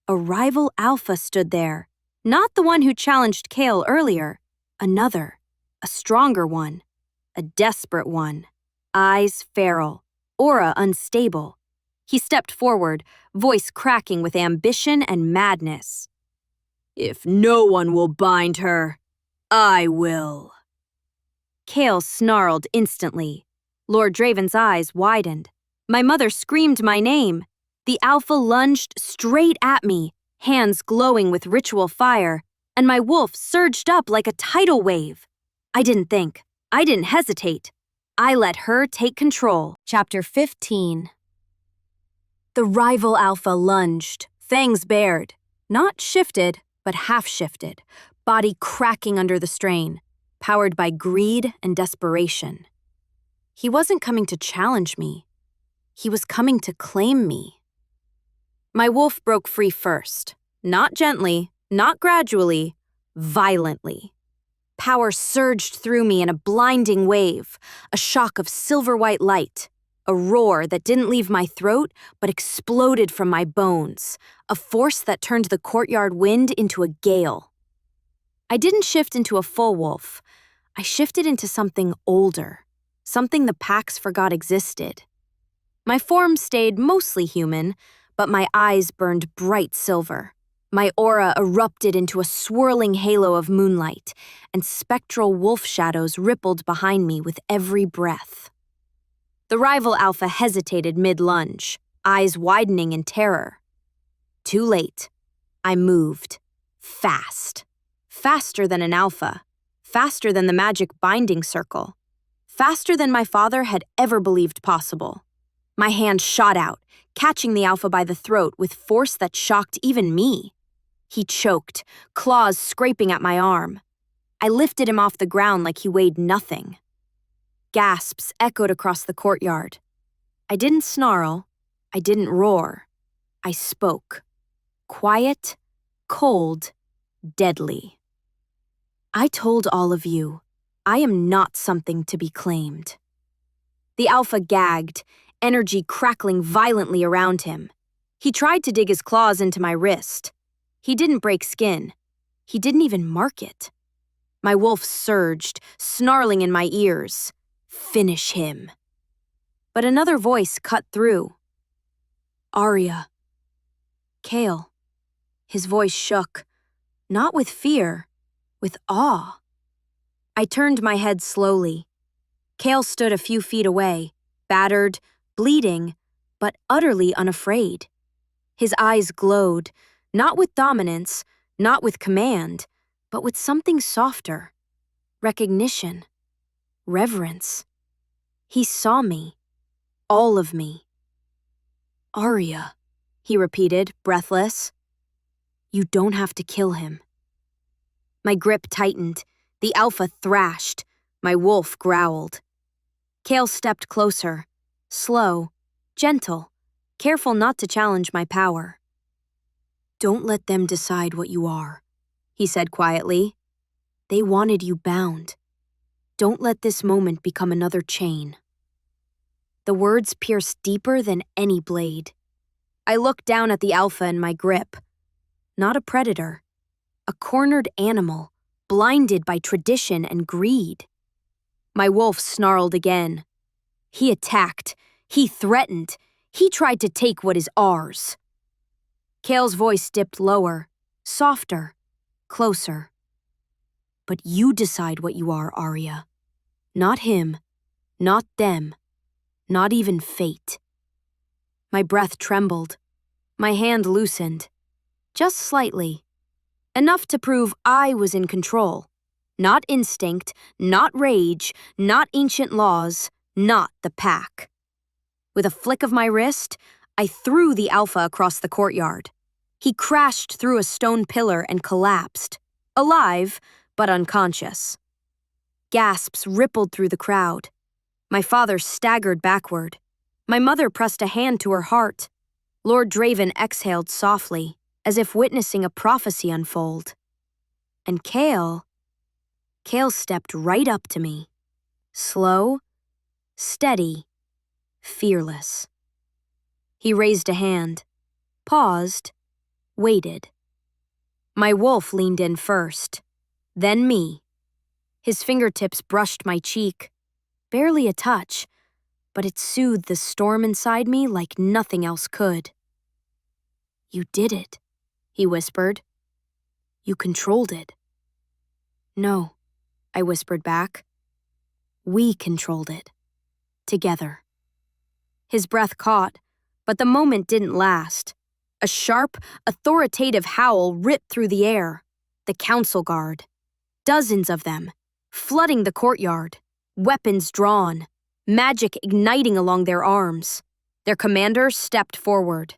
S1: A rival alpha stood there. Not the one who challenged Kael earlier. Another. A stronger one. A desperate one. Eyes feral. Aura unstable. He stepped forward, voice cracking with ambition and madness. "If no one will bind her, I will." Kael snarled instantly. Lord Draven's eyes widened. My mother screamed my name. The alpha lunged straight at me, hands glowing with ritual fire, and my wolf surged up like a tidal wave. I didn't think. I didn't hesitate. I let her take control. Chapter 15. The rival alpha lunged, fangs bared. Not shifted, but half-shifted, body cracking under the strain, powered by greed and desperation. He wasn't coming to challenge me. He was coming to claim me. My wolf broke free first. Not gently, not gradually, violently. Power surged through me in a blinding wave, a shock of silver-white light, a roar that didn't leave my throat but exploded from my bones, a force that turned the courtyard wind into a gale. I didn't shift into a full wolf. I shifted into something older, something the packs forgot existed. My form stayed mostly human, but my eyes burned bright silver. My aura erupted into a swirling halo of moonlight, and spectral wolf shadows rippled behind me with every breath. The rival alpha hesitated mid-lunge, eyes widening in terror. Too late. I moved. Fast. Faster than an alpha. Faster than the magic binding circle. Faster than my father had ever believed possible. My hand shot out, catching the alpha by the throat with force that shocked even me. He choked, claws scraping at my arm. I lifted him off the ground like he weighed nothing. Gasps echoed across the courtyard. I didn't snarl. I didn't roar. I spoke. Quiet, cold, deadly. I told all of you, I am not something to be claimed. The alpha gagged, energy crackling violently around him. He tried to dig his claws into my wrist. He didn't break skin. He didn't even mark it. My wolf surged, snarling in my ears. Finish him. But another voice cut through. Arya. Kale. His voice shook, not with fear, with awe. I turned my head slowly. Kale stood a few feet away, battered, bleeding, but utterly unafraid. His eyes glowed, not with dominance, not with command, but with something softer. Recognition. Reverence. He saw me. All of me. Arya, he repeated, breathless. You don't have to kill him. My grip tightened. The alpha thrashed. My wolf growled. Kale stepped closer, slow, gentle, careful not to challenge my power. Don't let them decide what you are, he said quietly. They wanted you bound. Don't let this moment become another chain. The words pierced deeper than any blade. I looked down at the alpha in my grip. Not a predator. A cornered animal, blinded by tradition and greed. My wolf snarled again. He attacked. He threatened. He tried to take what is ours. Kale's voice dipped lower, softer, closer. But you decide what you are, Arya. Not him, not them, not even fate. My breath trembled. My hand loosened. Just slightly. Enough to prove I was in control. Not instinct, not rage, not ancient laws, not the pack. With a flick of my wrist, I threw the alpha across the courtyard. He crashed through a stone pillar and collapsed, alive but unconscious. Gasps rippled through the crowd. My father staggered backward. My mother pressed a hand to her heart. Lord Draven exhaled softly, as if witnessing a prophecy unfold. And Kale stepped right up to me. Slow, steady, fearless. He raised a hand, paused, waited. My wolf leaned in first, then me. His fingertips brushed my cheek, barely a touch, but it soothed the storm inside me like nothing else could. You did it, he whispered. You controlled it. No, I whispered back. We controlled it. Together. His breath caught, but the moment didn't last. A sharp, authoritative howl ripped through the air. The council guard. Dozens of them, flooding the courtyard, weapons drawn, magic igniting along their arms. Their commander stepped forward.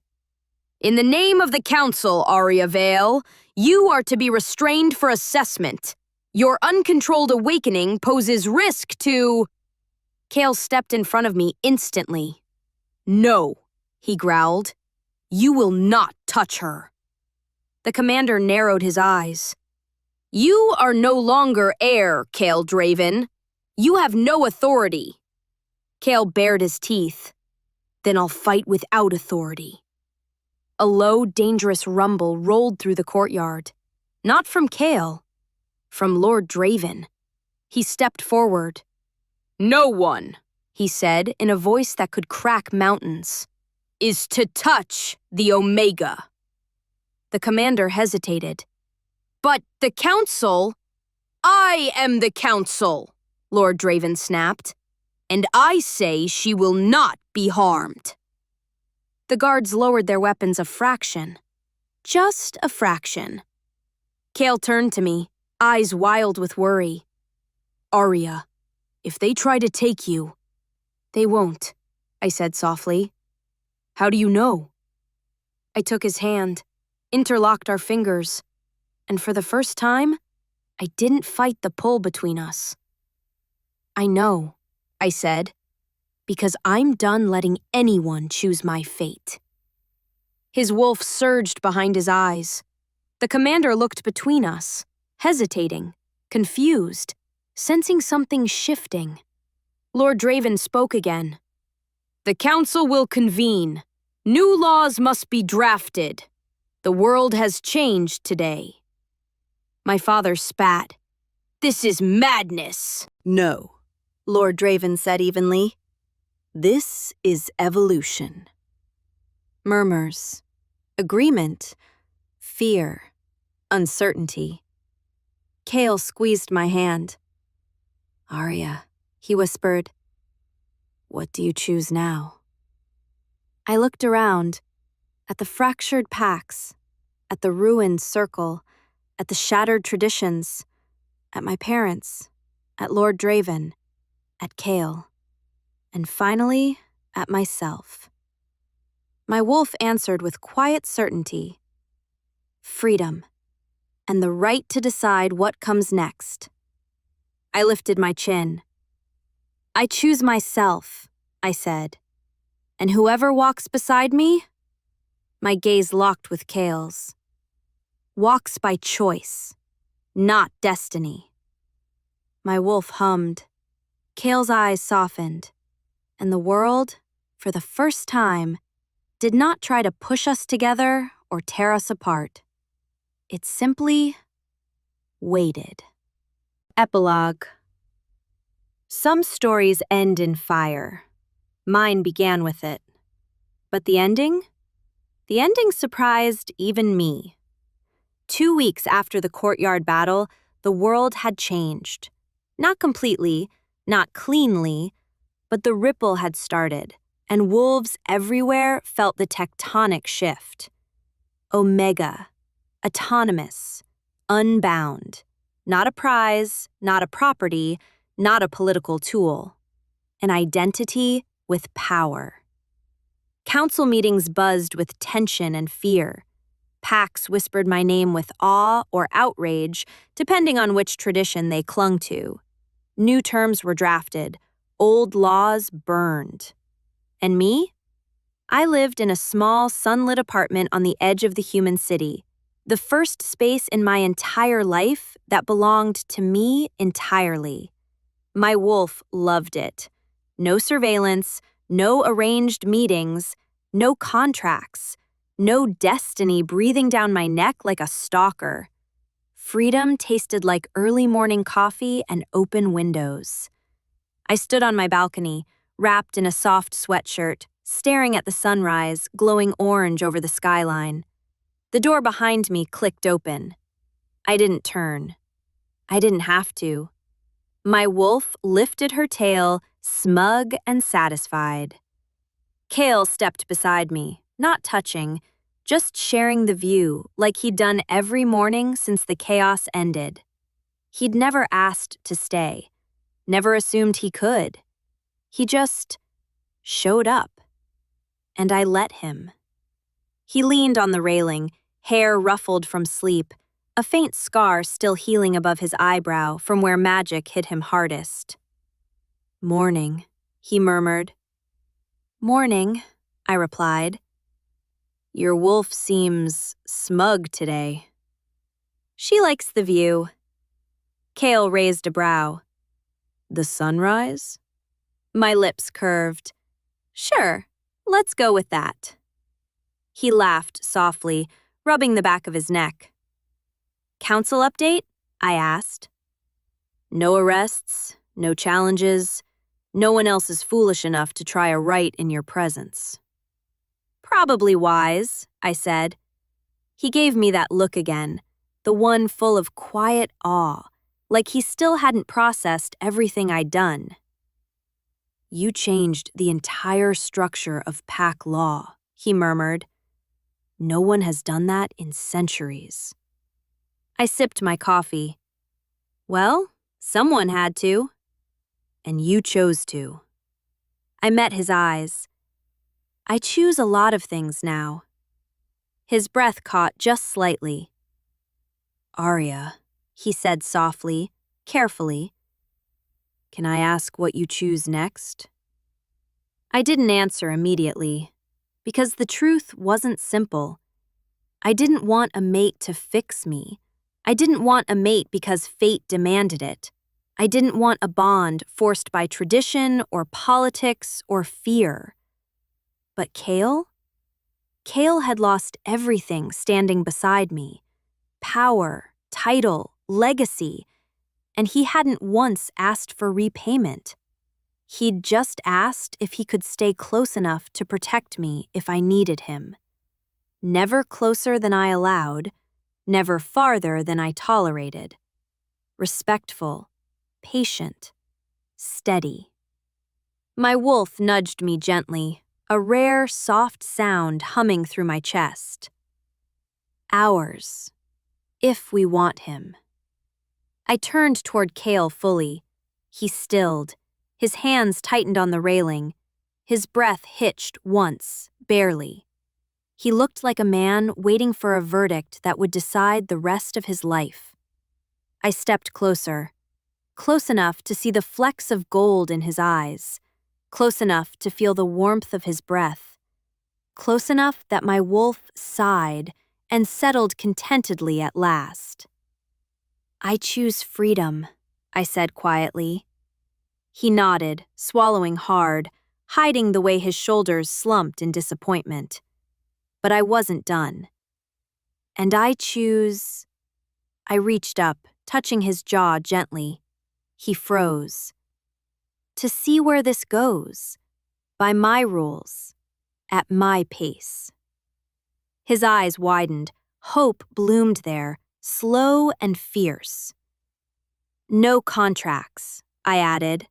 S1: In the name of the council, Arya Vale, you are to be restrained for assessment. Your uncontrolled awakening poses risk to... Kale stepped in front of me instantly. No, he growled. You will not touch her. The commander narrowed his eyes. You are no longer heir, Kale Draven. You have no authority. Kale bared his teeth. Then I'll fight without authority. A low, dangerous rumble rolled through the courtyard. Not from Kale, from Lord Draven. He stepped forward. No one,
S2: he said in a voice that could crack mountains, is to touch the Omega. The commander hesitated. But the council? I am the council, Lord Draven snapped, and I say she will not be harmed. The guards lowered their weapons a fraction. Just a fraction. Kale turned to me, eyes wild with worry. Arya, if they try to take you... They won't, I said softly. How do you know? I took his hand, interlocked our fingers, and for the first time, I didn't fight the pull between us. I know, I said, because I'm done letting anyone choose my fate. His wolf surged behind his eyes. The commander looked between us, hesitating, confused, sensing something shifting. Lord Draven spoke again. The council will convene. New laws must be drafted. The world has changed today. My father spat. This is madness.
S1: No, Lord Draven said evenly. This is evolution. Murmurs, agreement, fear, uncertainty. Kale squeezed my hand. Arya, he whispered. What do you choose now? I looked around, at the fractured packs, at the ruined circle, at the shattered traditions, at my parents, at Lord Draven, at Kale, and finally, at myself. My wolf answered with quiet certainty. Freedom, and the right to decide what comes next. I lifted my chin. I choose myself, I said. And whoever walks beside me, my gaze locked with Kale's, walks by choice, not destiny. My wolf hummed. Kale's eyes softened, and the world, for the first time, did not try to push us together or tear us apart. It simply waited. Epilogue. Some stories end in fire. Mine began with it. But the ending? The ending surprised even me. 2 weeks after the courtyard battle, the world had changed. Not completely, not cleanly, but the ripple had started, and wolves everywhere felt the tectonic shift. Omega, autonomous, unbound, not a prize, not a property, not a political tool. An identity with power. Council meetings buzzed with tension and fear. Packs whispered my name with awe or outrage, depending on which tradition they clung to. New terms were drafted, old laws burned. And me? I lived in a small, sunlit apartment on the edge of the human city, the first space in my entire life that belonged to me entirely. My wolf loved it. No surveillance, no arranged meetings, no contracts, no destiny breathing down my neck like a stalker. Freedom tasted like early morning coffee and open windows. I stood on my balcony, wrapped in a soft sweatshirt, staring at the sunrise, glowing orange over the skyline. The door behind me clicked open. I didn't turn. I didn't have to. My wolf lifted her tail, smug and satisfied. Kale stepped beside me, not touching, just sharing the view like he'd done every morning since the chaos ended. He'd never asked to stay, never assumed he could. He just showed up. And I let him. He leaned on the railing, hair ruffled from sleep, a faint scar still healing above his eyebrow from where magic hit him hardest. Morning, he murmured. Morning, I replied. Your wolf seems smug today. She likes the view. Kale raised a brow. The sunrise? My lips curved. Sure, let's go with that. He laughed softly, rubbing the back of his neck. Council update? I asked. No arrests, no challenges, No one else is foolish enough to try a rite in your presence. Probably wise, I said. He gave me that look again, the one full of quiet awe, like he still hadn't processed everything I'd done. You changed the entire structure of pack law, he murmured. No one has done that in centuries. I sipped my coffee. Well, someone had to. And you chose to. I met his eyes. I choose a lot of things now. His breath caught just slightly. Arya, he said softly, carefully. Can I ask what you choose next? I didn't answer immediately, because the truth wasn't simple. I didn't want a mate to fix me. I didn't want a mate because fate demanded it. I didn't want a bond forced by tradition or politics or fear. But Kale? Kale had lost everything standing beside me. Power, title, legacy, and he hadn't once asked for repayment. He'd just asked if he could stay close enough to protect me if I needed him. Never closer than I allowed, never farther than I tolerated. Respectful, patient, steady. My wolf nudged me gently, a rare, soft sound humming through my chest. Ours, if we want him. I turned toward Kale fully. He stilled. His hands tightened on the railing. His breath hitched once, barely. He looked like a man waiting for a verdict that would decide the rest of his life. I stepped closer, close enough to see the flecks of gold in his eyes, close enough to feel the warmth of his breath, close enough that my wolf sighed and settled contentedly at last. I choose freedom, I said quietly. He nodded, swallowing hard, hiding the way his shoulders slumped in disappointment. But I wasn't done. And I choose... I reached up, touching his jaw gently. He froze. To see where this goes. By my rules. At my pace. His eyes widened. Hope bloomed there, slow and fierce. No contracts, I added.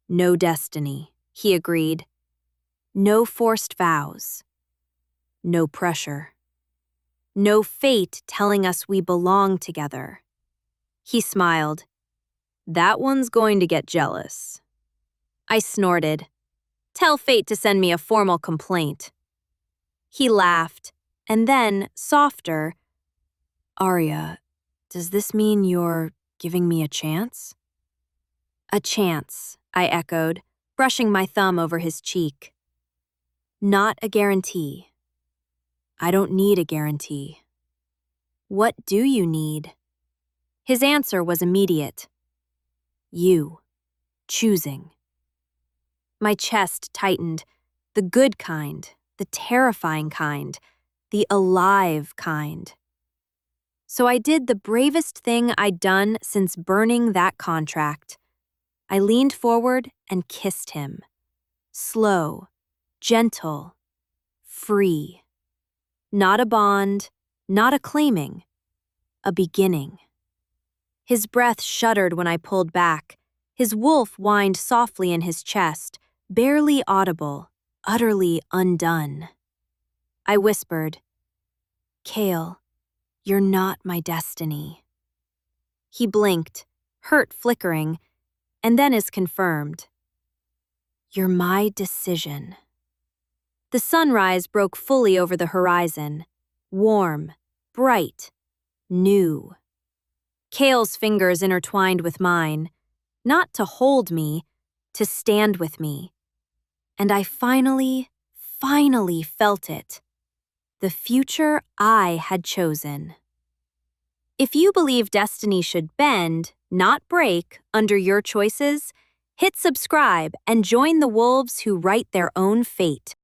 S1: No destiny, he agreed. No forced vows. No pressure. No fate telling us we belong together. He smiled. That one's going to get jealous. I snorted. Tell fate to send me a formal complaint. He laughed, and then, softer, Arya, does this mean you're giving me a chance? A chance, I echoed, brushing my thumb over his cheek. Not a guarantee. I don't need a guarantee. What do you need? His answer was immediate. You. Choosing. My chest tightened. The good kind, the terrifying kind, the alive kind. So I did the bravest thing I'd done since burning that contract. I leaned forward and kissed him. Slow, gentle, free. Not a bond, not a claiming, a beginning. His breath shuddered when I pulled back. His wolf whined softly in his chest, barely audible, utterly undone. I whispered, Kale, you're not my destiny. He blinked, hurt flickering, and then is confirmed. You're my decision. The sunrise broke fully over the horizon, warm, bright, new. Kale's fingers intertwined with mine, not to hold me, to stand with me. And I finally felt it. The future I had chosen. If you believe destiny should bend, not break, under your choices, hit subscribe and join the wolves who write their own fate.